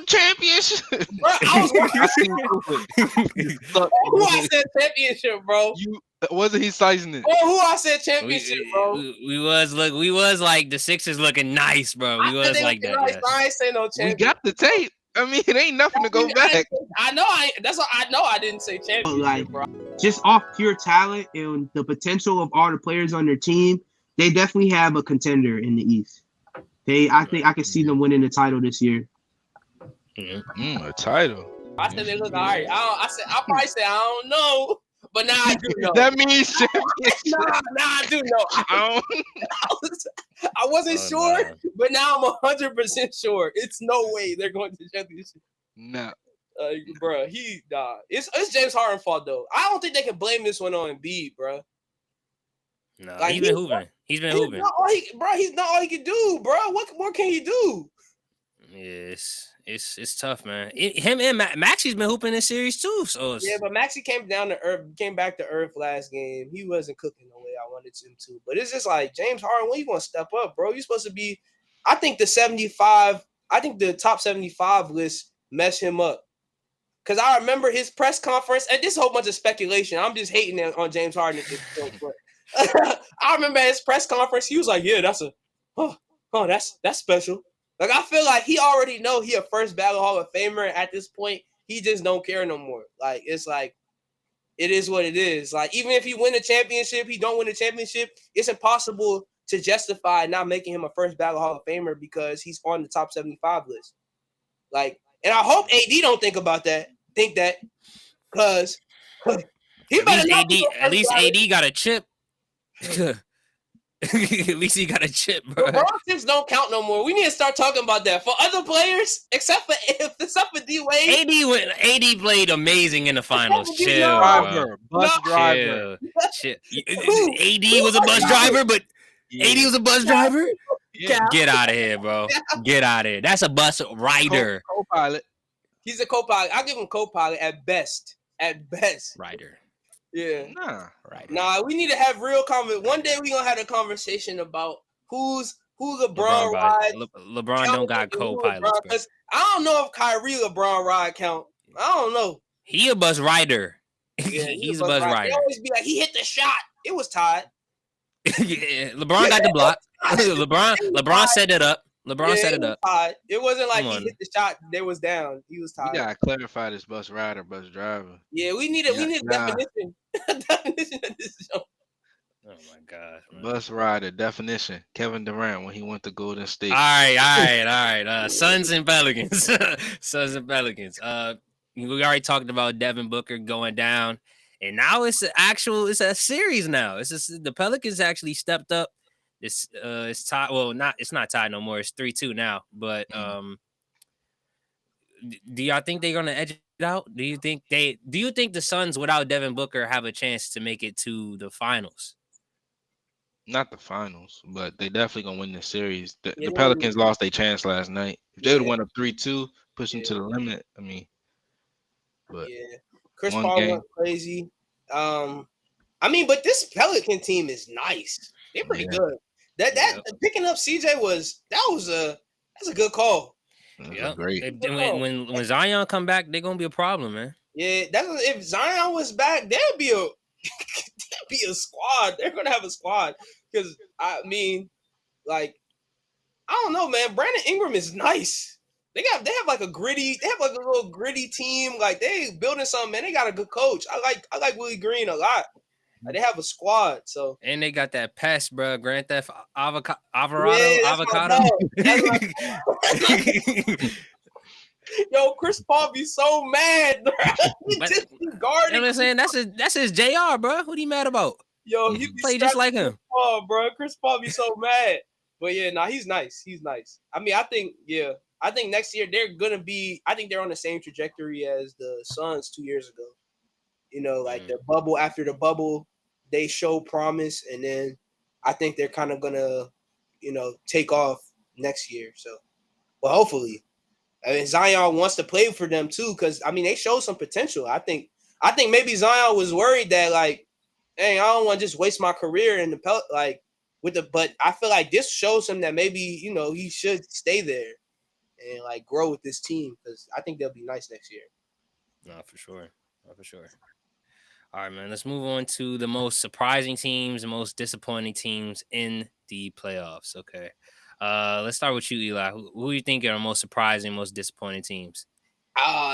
Championship! Bro, who I said championship, bro? Wasn't he sizing it? Oh, who I said championship, bro? We was like the Sixers looking nice, bro. We was like that. Nice. I ain't say no championship. We got the tape. I mean, it ain't nothing to go back. I know. That's what I know. I didn't say championship, like, bro. Just off pure talent and the potential of all the players on their team, they definitely have a contender in the East. I think I can see them winning the title this year. A title. I said they look all right. I probably said I don't know, but now I do know. That means championship. Nah, I do know. I wasn't sure, but now I'm 100% sure. It's no way they're going to the championship. No. Bro, it's James Harden's fault though. I don't think they can blame this one on Embiid, bro. No, like, he's been hooping. He's not all he can do, bro. What more can he do? Yes, it's tough, man. Him and Maxi's been hooping this series too. So yeah, but Maxi came back to earth last game. He wasn't cooking the way I wanted him to. But it's just like James Harden, when you gonna step up, bro? You're supposed to be. I think the top 75 list messed him up. Cause I remember his press conference, and this is a whole bunch of speculation. I'm just hating on James Harden at this point, but I remember his press conference. He was like, "Yeah, that's special." Like I feel like he already know he a first ballot Hall of Famer. At this point, he just don't care no more. Like it's like, it is what it is. Like even if he win the championship, he don't win the championship. It's impossible to justify not making him a first ballot Hall of Famer because he's on the top 75 list. Like, and I hope AD don't think that, because he better not. At least AD got a chip. At least he got a chip, bro. LeBron chips don't count no more. We need to start talking about that for other players, except for D Wade. AD played amazing in the finals. Chill, bus driver. Chill. AD was a bus driver, but AD was a bus driver. Yeah. Get out of here, bro. Get out of here. That's a bus rider. Co-pilot. He's a co-pilot. I'll give him co-pilot at best. At best. Rider. Yeah. Right. Nah, we need to have real conversation. One day we're gonna have a conversation about who LeBron rides. LeBron don't got co-pilots. I don't know if Kyrie LeBron ride count. I don't know. He a bus rider. Yeah, he's a bus rider. They always be like, he hit the shot. It was tied. Yeah, LeBron got the block. LeBron set it up. Set it up. It wasn't like he hit the shot. They was down. He was tied. You gotta clarify this bus rider, bus driver. Yeah, we need a definition. Definition of this show. Oh my God. Man. Bus rider definition. Kevin Durant when he went to Golden State. All right. Suns and Pelicans. We already talked about Devin Booker going down, and now it's a series now. The Pelicans actually stepped up. It's tied. Well, it's not tied no more. It's 3-2 now. But do y'all think they're gonna edge it out? Do you think the Suns without Devin Booker have a chance to make it to the finals? Not the finals, but they definitely gonna win this series. The Pelicans lost their chance last night. If they would have won up 3-2, pushing to the limit. I mean, but Chris Paul went crazy. But this Pelican team is nice. They're pretty good. That picking up CJ was a good call. Yeah, great. When Zion come back, they're gonna be a problem, man. Yeah, if Zion was back, there'd be a squad. They're gonna have a squad because I don't know, man. Brandon Ingram is nice. They have like a little gritty team. Like they building something, man. They got a good coach. I like Willie Green a lot. Like, they have a squad, so and they got that pest, bro. Grand Theft Avocado. Yo, Chris Paul be so mad, bro. He just be guarding. You know what I'm saying? That's his JR, bro. What are you mad about? Yo, he play just like him. Chris Paul be so mad. But yeah, he's nice. He's nice. I mean, I think, I think next year they're gonna be. I think they're on the same trajectory as the Suns 2 years ago. You know, like the bubble after the bubble, they show promise, and then I think they're kind of gonna, take off next year. So, well, hopefully, I mean, Zion wants to play for them too, because I mean they showed some potential. I think maybe Zion was worried that like, hey, I don't want to just waste my career in the but I feel like this shows him that maybe he should stay there and like grow with this team because I think they'll be nice next year. No, for sure. No, for sure. All right, man. Let's move on to the most surprising teams, the most disappointing teams in the playoffs. Okay. Let's start with you, Eli. Who do you think are the most surprising, most disappointing teams?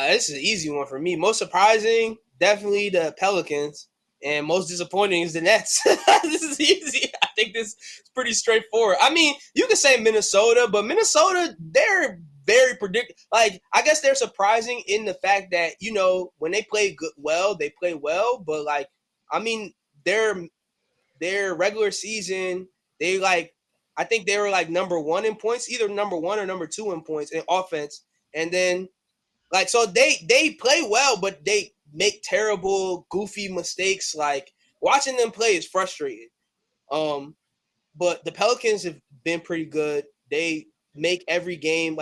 This is an easy one for me. Most surprising, definitely the Pelicans, and most disappointing is the Nets. This is easy. I think this is pretty straightforward. I mean, you can say Minnesota, but Minnesota, they're very predictable. Like, I guess they're surprising in the fact that when they play they play well. But like, I mean, their regular season, I think they were like number one in points, either number one or number two in points in offense, and then. Like, so they play well, but they make terrible, goofy mistakes. Like, watching them play is frustrating. But the Pelicans have been pretty good. They make every game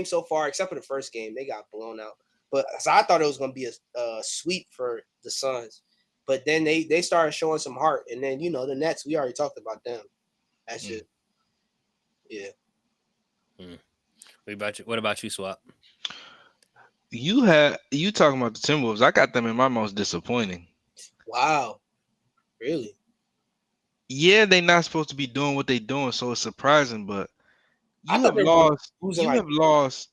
so far, except for the first game, they got blown out. But so I thought it was going to be a sweep for the Suns. But then they started showing some heart. And then, the Nets, we already talked about them. That's just, yeah. What about you, Swap? You talking about the Timberwolves? I got them in my most disappointing. Wow, really? Yeah, they're not supposed to be doing what they're doing, so it's surprising. But you have lost. You have lost.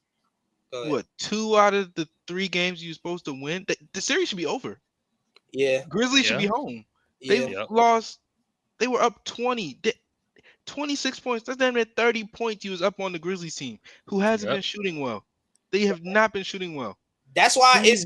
What, 2 out of the 3 games you're supposed to win? The series should be over. Yeah, Grizzlies should be home. Yeah. They lost. They were up 26 points. That's damn near 30 points. You was up on the Grizzlies team, who hasn't been shooting well. They have not been shooting well. That's why it's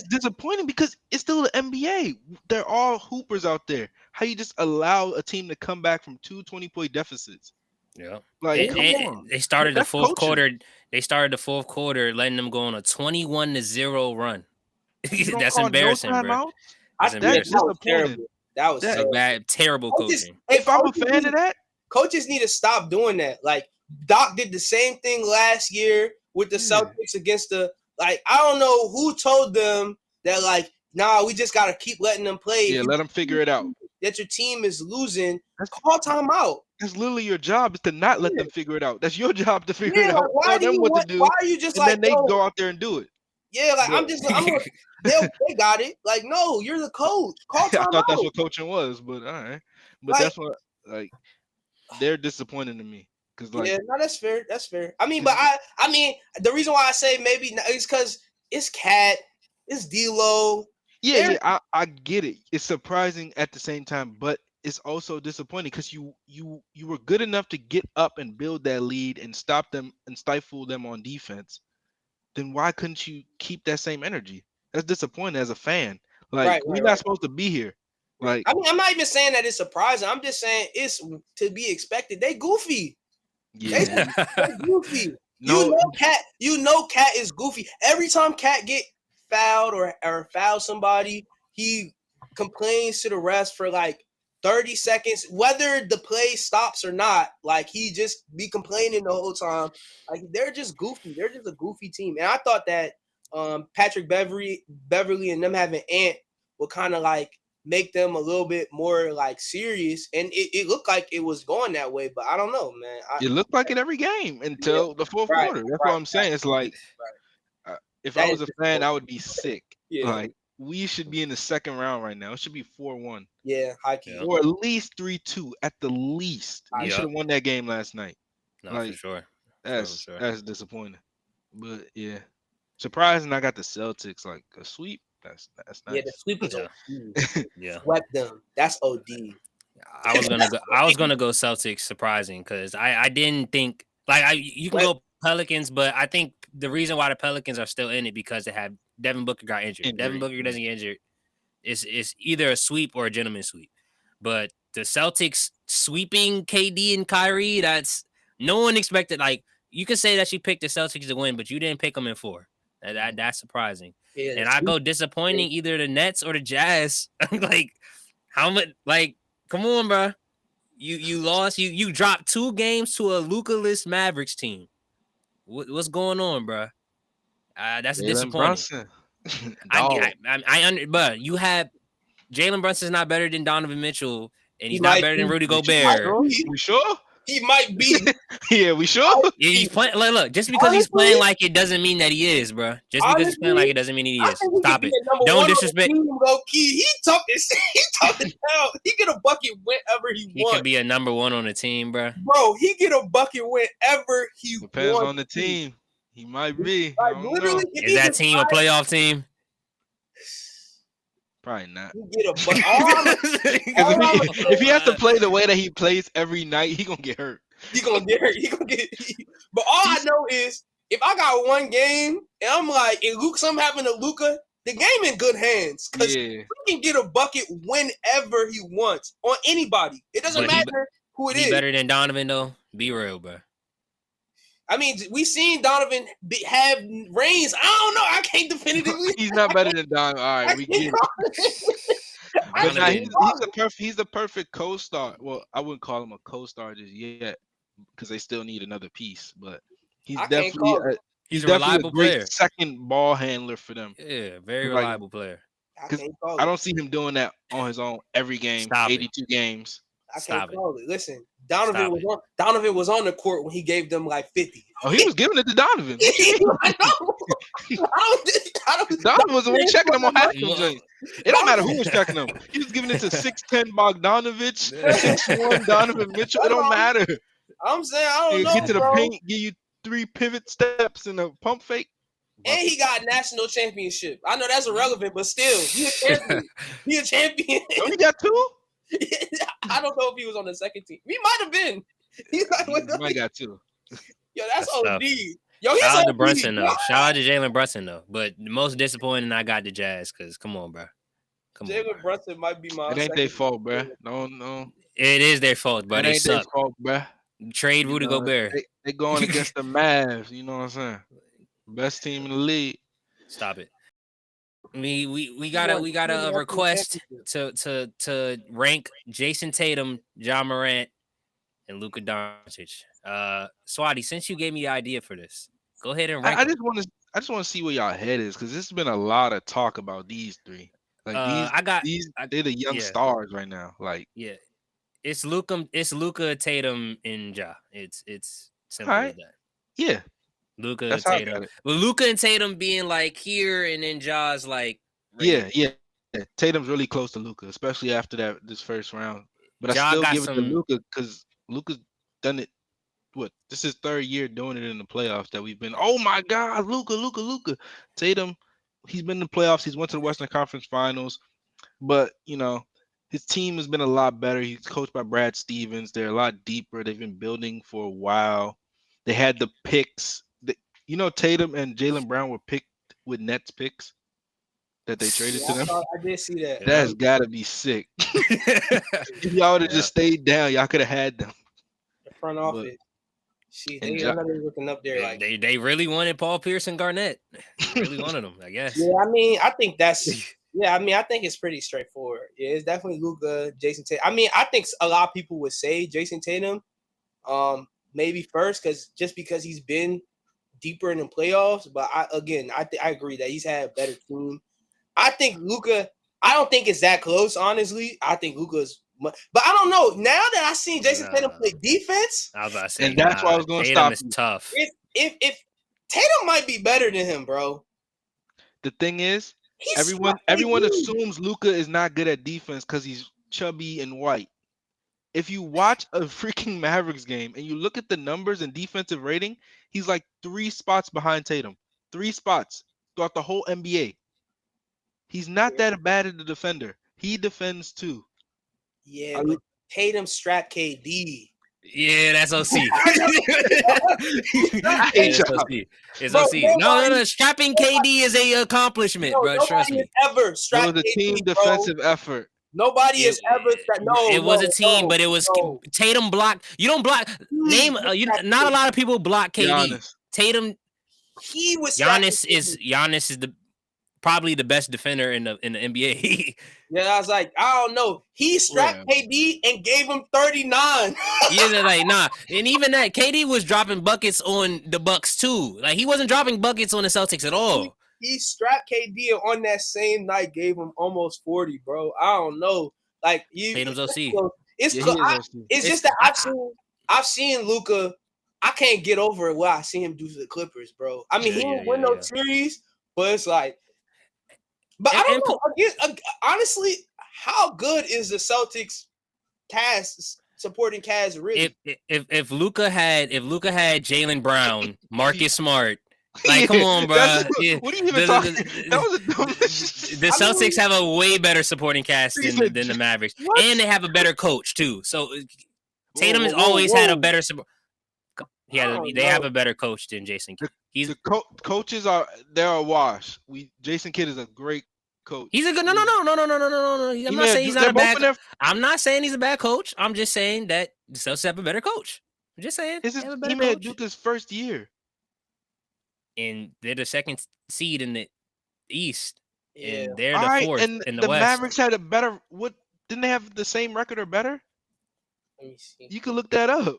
disappointing because it's still the NBA. They're all hoopers out there. How you just allow a team to come back from 2 20-point deficits? Yeah, like come on. They started the fourth quarter. They started the fourth quarter, letting them go on a 21-0 run. That's embarrassing, bro. That's embarrassing. That was terrible coaching. If I'm a fan of that, coaches need to stop doing that. Like Doc did the same thing last year with the Celtics against the. Like, I don't know who told them that, like, nah, we just got to keep letting them play. Yeah, let them figure it out. That your team is losing. Call timeout. That's literally your job, is to not let them figure it out. That's your job to figure it out. Why Tell them what to do. Why are you just and then they go out there and do it. Yeah, like, they got it. Like, no, you're the coach. Call timeout. I thought that's what coaching was, but all right. But that's what, like, they're disappointing to me. Like, yeah, no, that's fair. That's fair. I mean, but I mean, the reason why I say maybe is because it's Cat, it's D-Lo. Yeah, I get it. It's surprising at the same time, but it's also disappointing because you were good enough to get up and build that lead and stop them and stifle them on defense. Then why couldn't you keep that same energy? That's disappointing as a fan. Like, we're not supposed to be here. Like, I mean, I'm not even saying that it's surprising. I'm just saying it's to be expected. They goofy. Yeah, they goofy. Cat is goofy. Every time Cat get fouled or foul somebody, he complains to the refs for like 30 seconds, whether the play stops or not. Like, he just be complaining the whole time. Like, they're just goofy. They're just a goofy team. And I thought that Patrick Beverly and them having Ant would kind of like make them a little bit more like serious, and it looked like it was going that way, but I don't know, man. It looked like it every game until the fourth quarter. That's what I'm saying. It's like, if I was a fan, I would be sick. Like, we should be in the second round right now. It should be 4-1. Yeah, high key. Or at least 3-2 at the least. We should have won that game last night. No, like, for sure. That's disappointing. But yeah, surprising. I got the Celtics like a sweep. That's nice. Yeah, the sweep was OD. Yeah, swept them. That's OD. I was gonna go Celtics. Surprising because I didn't think you can go Pelicans, but I think the reason why the Pelicans are still in it because they have Devin Booker got injured. Devin Booker doesn't get injured. It's either a sweep or a gentleman's sweep. But the Celtics sweeping KD and Kyrie, that's No one expected. Like you could say that she picked the Celtics to win, but you didn't pick them in 4. That's surprising. Yeah, And I go disappointing either the Nets or the Jazz. Like how much? Like come on, bro. You lost. You dropped 2 games to a Luka-less Mavericks team. What's going on, bro? That's Jalen disappointing. Brunson. But you have Jalen Brunson's not better than Donovan Mitchell, and he's He not might better than be. Rudy We Gobert. sure? He might be. Yeah, we sure? Yeah, he's playing. Look, just because he's Honestly- playing like it doesn't mean that he is, bro. Just because he's playing like it doesn't mean he I is. think he Stop could it. be a number Don't one on the disrespect. team, low key. He talking down. He get a bucket whenever he He wants. could be a number 1 on the team, bro. Bro, he get a bucket whenever he Depends wants. on the team. He might be. I Like don't literally, know. if Is he that just team a playoff team? Probably not. he get a bucket. If he has to play the way that he plays every night, he gonna get hurt. He gonna get hurt. He gonna get. But all I know is if I got one game and I'm like, and something happened to Luka, the game in good hands because Yeah. he can get a bucket whenever he wants on anybody. It doesn't But he- matter who it He is. better than Donovan though. Be real, bro. I mean, we seen Donovan have reigns. I don't know. I can't definitively. He's not better than Don. All right, we get it. But nah, he's the perfect co-star. Well, I wouldn't call him a co-star just yet because they still need another piece. But he's I can't definitely call him. He's a definitely reliable great player. second ball handler for them. Yeah, very Like- reliable player. I 'Cause can't call I it. don't see him doing that on his own every game. Stop it. 82 games. I Stop can't it. call it. Listen, Stop Donovan was on the court when he gave them like 50. Oh, he was giving it to Donovan. I know. I don't. Donovan was the one checking him on half of them Look. joints. It don't matter who was checking him. He was giving it to 6'10 Bogdanovich, 6'1 Donovan Mitchell. It don't matter. I'm saying I don't You know, get to the bro. paint, give you 3 pivot steps and a pump fake. And he got national championship. I know that's irrelevant, but still, he a champion. He a champion. Oh, he got 2? I don't know if he was on the second team. He might have been. He's like, He might got 2. yo, that's That's OD. tough. Yo, he's Shout out to OD. Brunson though. Shout out to Jalen Brunson though. But the most disappointing, I got the Jazz because come on, bro. Come on, Jalen bro. Brunson might be my. It ain't second their fault, bruh. favorite. No. It is their fault, but It they ain't their suck. fault, bruh. Trade You Rudy know, Gobert. They going against the Mavs. You know what I'm saying? Best team in the league. Stop it. We got a request to rank Jason Tatum, John Morant, and Luka Doncic. Swati, since you gave me the idea for this, go ahead and rank. I just want to see where y'all head is because there's been a lot of talk about these 3. Like they're the young stars right now. Like it's Luka, Tatum, and Ja. It's simple Alright. as that. yeah, Luka, that's how I got Tatum. it. Well, Luka and Tatum being like here, and then Ja's like Yeah. Tatum's really close to Luka, especially after this first round. But Ja I still got give it to some- Luka because Luka's done it. This is 3rd year doing it in the playoffs that we've been. Oh my God, Luka. Tatum, he's been in the playoffs. He's went to the Western Conference Finals, but his team has been a lot better. He's coached by Brad Stevens. They're a lot deeper. They've been building for a while. They had the picks. Tatum and Jaylen Brown were picked with Nets picks that they traded to them. I did see that. That's got to be sick. If y'all would have just stayed down, y'all could have had them. The front office. Shit, and they Ja- looking up there like. they really wanted Paul Pierce and Garnett. They really wanted them, I guess. Yeah, I mean, I think that's. Yeah, I mean, I think it's pretty straightforward. Yeah, it's definitely Luka, Jason Tatum. I mean, I think a lot of people would say Jason Tatum, maybe first, because he's been deeper in the playoffs. But I agree that he's had a better team. I think Luka. I don't think it's that close, honestly. I think Luka's. But I don't know. Now that I seen Jason Tatum play defense, I was about to say, And that's why I was gonna Tatum stop is you. tough. if Tatum might be better than him, bro. The thing is, He's everyone not- assumes Luka is not good at defense because he's chubby and white. If you watch a freaking Mavericks game and you look at the numbers and defensive rating, he's like 3 spots behind Tatum. 3 spots throughout the whole NBA. He's not that bad at the defender. He defends too. Yeah, but Tatum strapped KD. Yeah, that's OC. I hate y'all. It's Bro, OC. No. Strapping KD is a accomplishment, bro. Trust Nobody me. has ever It strapped was a KD, team bro. defensive effort. Nobody has ever said no. It was a team, but it was Tatum blocked. You don't block. Not a lot of people block KD. Giannis. Tatum. He was. Giannis is probably the best defender in the NBA. Yeah, I was like, I don't know. He strapped KD and gave him 39. Yeah, like nah, and even that KD was dropping buckets on the Bucks too. Like he wasn't dropping buckets on the Celtics at all. He strapped KD and on that same night gave him almost 40, bro. I don't know. Like Tatum's OC. It's just that I've seen Luka. I can't get over what I see him do to the Clippers, bro. I mean, he didn't win no series, but it's like. But I don't know. Honestly, how good is the Celtics supporting cast really? If Luka had Jaylen Brown, Marcus Smart, like come on, bro. What are you even talking? That was a dumb. The Celtics have a way better supporting cast than the Mavericks, and they have a better coach too. So Tatum has always had a better support. Yeah, they have a better coach than Jason Kidd. Coaches they're a wash. Jason Kidd is a great coach. He's a good no. I'm not saying he's not a bad. I'm not saying he's a bad coach. I'm just saying that the Celtics have a better coach. I'm just saying He made Luka's first year, and they're the second seed in the East, and they're all the right, fourth and in the the West. Mavericks had a better. What didn't they have the same record or better? Let me see. You can look that up.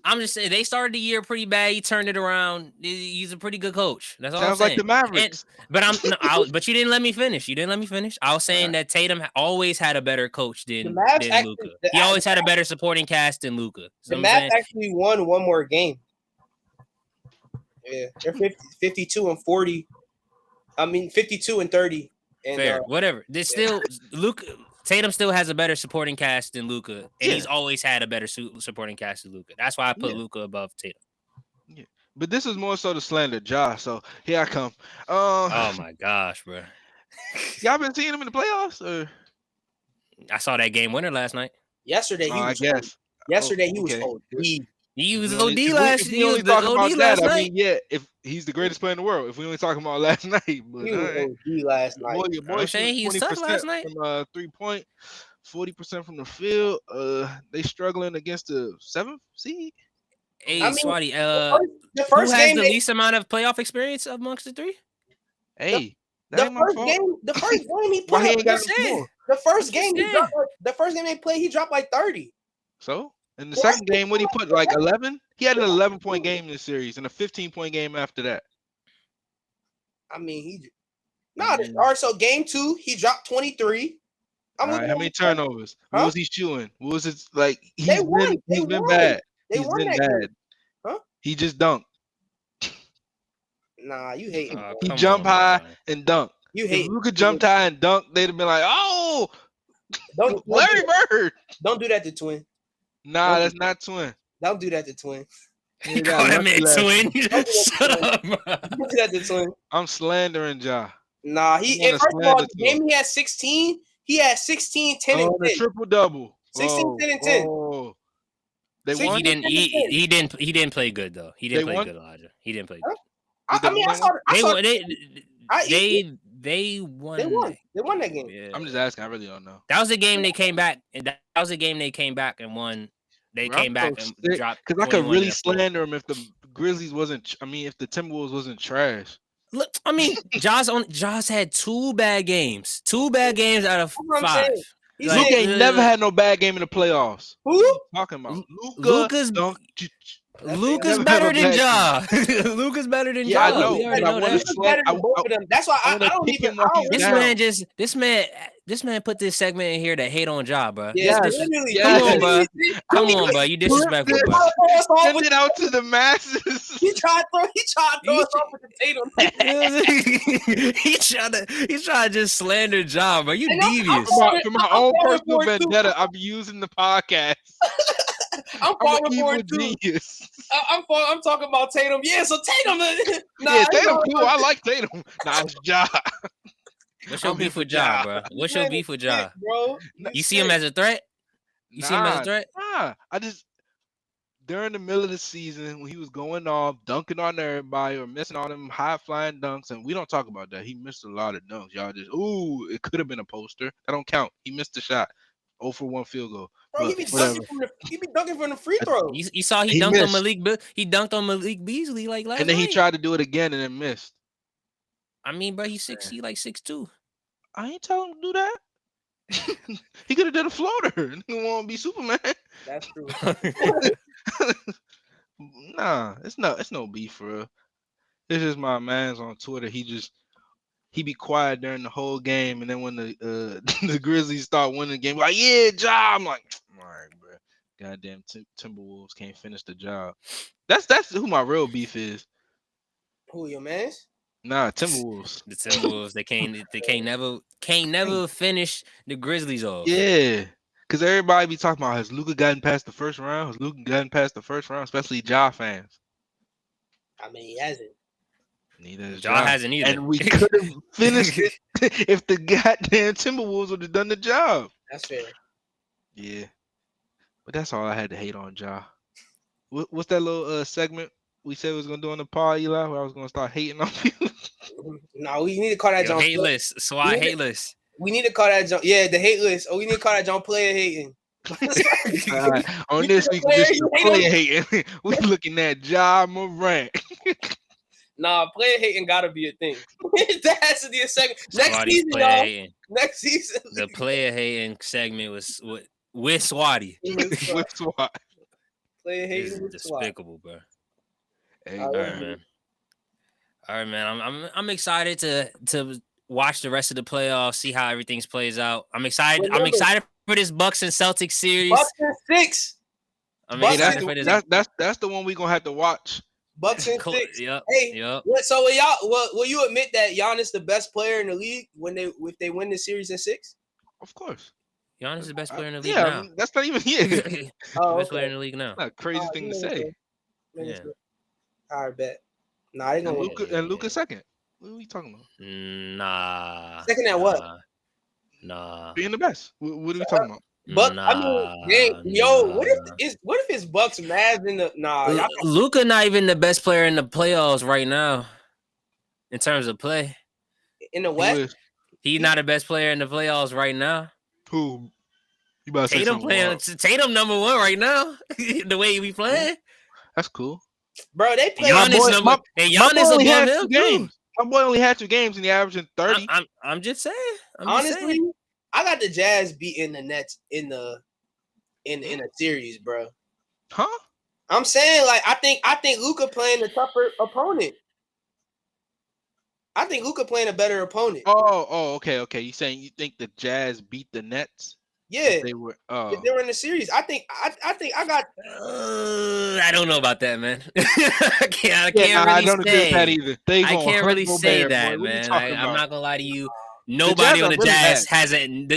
I'm just saying they started the year pretty bad. He turned it around. He's a pretty good coach. That's all Sounds I'm like saying. the Mavericks. But you didn't let me finish. I was saying that Tatum always had a better coach than Luka. He always had a better supporting cast than Luka. The Mavs actually won one more game. Yeah, they're 52 and 40. I mean, 52 and 30. And, fair, whatever. There's still Luka. Tatum still has a better supporting cast than Luka, and he's always had a better supporting cast than Luka. That's why I put Luka above Tatum. Yeah, but this is more so the slander, Josh. So here I come. Oh my gosh, bro! Y'all been seeing him in the playoffs? Or? I saw that game winner last night. Yesterday, he was. Yesterday, he was OD. He was OD last. He was talking about that. I mean, if he's the greatest player in the world. If we only talking about last night, but he was OD last night. Boy, saying he was tough last night. From 3-point, 40% from the field. They struggling against the 7th seed. Hey, Swati, the first who has game the least amount of playoff experience amongst the three? Hey, the first game he played. The first game they played, he dropped like 30. So in the second game, what he put like 11? He had an 11-point game in the series and a 15-point game after that. I mean, all right. So game 2, he dropped 23. How many turnovers? What was he shooting? What was it like? He's been bad. He's been bad. Huh? He just dunked. Nah, you hate him. He jumped high and dunked. You hate. If Luka jumped high and dunked, they'd have been like, "Oh, Larry Bird." Don't do that to Twin. Nah, that's not Twin. Don't do that to Twin. You call that man Twin? Shut up, bro. Don't do that to Twin. I'm slandering Ja. Nah, first of all, the game he had 16. He had 16, 10, and 10. Triple double. 16, 10, and 10. Oh. They won. He didn't play good though. He didn't play good, Elijah. He didn't play good. They won. They won that game. Yeah. I'm just asking. I really don't know. That was the game they came back, and and won. They came back and dropped. Because I could really slander him if the Grizzlies wasn't. I mean, if the Timberwolves wasn't trash. Look, I mean, Josh had 2 bad games. 2 bad games out of 5. Luka ain't never had no bad game in the playoffs. Who? What are you talking about? Luka's better than Ja. Luka's better than Ja. I know. That's why I don't even. This man put this segment in here to hate on Ja, bro. Come on, bro. You disrespectful, bro. Send it out to the masses. He tried to throw us off with the Tatum. He's trying to just slander Ja, bro. You devious. For my own personal vendetta, I'm using the podcast. I'm falling for it too. I'm talking about Tatum. Yeah, so Tatum. Tatum cool. I like Tatum. Nah, it's Ja. What's your beef with Ja, bro? What's your beef with Ja, bro? You see him as a threat? See him as a threat? Nah, during the middle of the season when he was going off, dunking on everybody or missing all them high flying dunks, and we don't talk about that. He missed a lot of dunks. Y'all just it could have been a poster. That don't count. He missed the shot. 0 for 1 field goal. Bro, he be dunking from the free throw. You saw he dunked on Malik. He dunked on Malik Beasley like last and then night. he tried to do it again and then missed. I mean, bro, he's 6'2". I ain't telling him to do that. He could have done a floater. He won't be Superman. That's true. Nah, it's no beef for real. It's just my man's on Twitter. He be quiet during the whole game, and then when the the Grizzlies start winning the game, like, yeah, job. I'm like, all right, bro. Goddamn Timberwolves can't finish the job. That's who my real beef is. Who, your mans? Nah, Timberwolves. The Timberwolves, they can't never finish the Grizzlies off. Yeah. Because everybody be talking about, has Luka gotten past the first round? Has Luka gotten past the first round? Especially Ja fans. I mean, he hasn't. Neither is Ja hasn't either. And we could have finished it if the goddamn Timberwolves would have done the job. That's fair. Yeah. But that's all I had to hate on Ja. What's that little segment we said we was going to do on the pod, Eli, where I was going to start hating on people? No, we need to call that John hate list. SWAT hate list. We need to call that John. Yeah, the hate list. Oh, we need to call that John player hating. On this week's player hating, we looking at Ja Morant. Nah, player hating gotta be a thing. That has to be a segment. Next season, y'all. Hating. Next season. The player hating segment was with Swatty. With SWAT. Player hating with despicable, bro. Hey, all right, man. I'm excited to watch the rest of the playoffs, see how everything plays out. I'm excited. Remember, I'm excited for this Bucks and Celtics series. Bucks and 6. I'm excited for this. That's the one we're gonna have to watch. Bucks and 6. Yep. Hey, yep. So will you admit that Giannis the best player in the league if they win the series in 6? Of course. Giannis is the best player in the league now. That's not even here. Best player in the league now. Not a crazy thing to say. Yeah. All right, bet. Nah, they gonna win. Luka second. What are we talking about? Nah. Second at what? Nah. Being the best. What are we talking about? But what if it's Bucks Mavs in the Luka not even the best player in the playoffs right now in terms of play. In the West? He's not the best player in the playoffs right now. Who? You about to Tatum playing Tatum number 1 right now. The way he be playing. That's cool. Bro, they play Giannis above him games. My boy only had 2 games and he averaging 30. I'm just saying. Honestly, I got the Jazz beating the Nets in a series, bro. Huh? I'm saying, like, I think Luka playing a tougher opponent. I think Luka playing a better opponent. Oh, okay. You saying you think the Jazz beat the Nets? Yeah, if they were in the series. I think I got. I don't know about that, man. I can't I don't agree with that either. I can't really say that, man. I'm not gonna lie to you. Nobody on the Jazz has an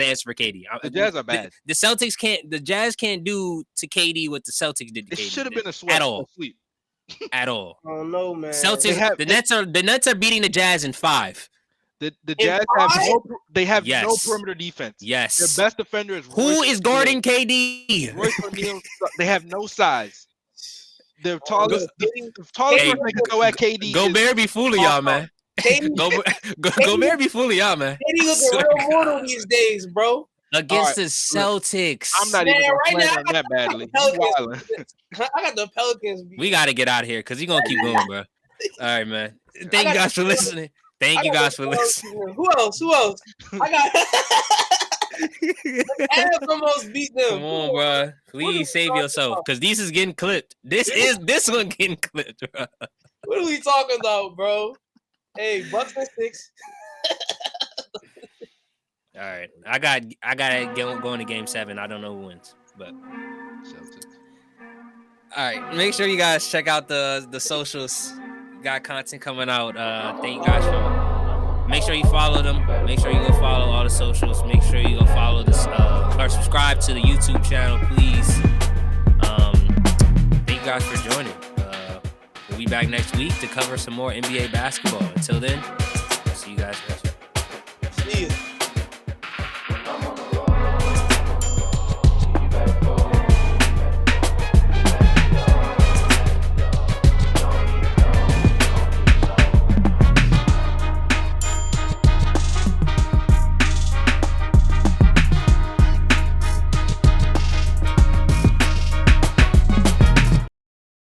answer for KD. The Jazz are bad. The Celtics can't. The Jazz can't do to KD what the Celtics did to KD. It should have been a sweep at all. At all. Oh no, man. Celtics. The Nets are beating the Jazz in 5. The Jazz have no perimeter defense. Yes. Their best defender is who is guarding KD? Royce O'Neal. They have no size. The tallest person they can go at KD. Gobert be fooling y'all, man. Gobert be fooling y'all, man. KD looking real mortal these days, bro. Against the Celtics. I'm not even playing on that badly. I got the Pelicans. We got to get out of here because he's going to keep going, bro. All right, man. Thank you guys for listening. Thank you guys for listening. Who else? I got Adams almost beat them. Come on, bro. Please save yourself because this is getting clipped. This one getting clipped, bro. What are we talking about, bro? Hey, Bucks and 6. All right. I got going to game 7. I don't know who wins, but Celtics. All right. Make sure you guys check out the socials. Got content coming out. Thank you guys for. Make sure you follow them. Make sure you go follow all the socials. Make sure you go follow this or subscribe to the YouTube channel, please. Thank you guys for joining. We'll be back next week to cover some more NBA basketball. Until then, I'll see you guys next week. See you.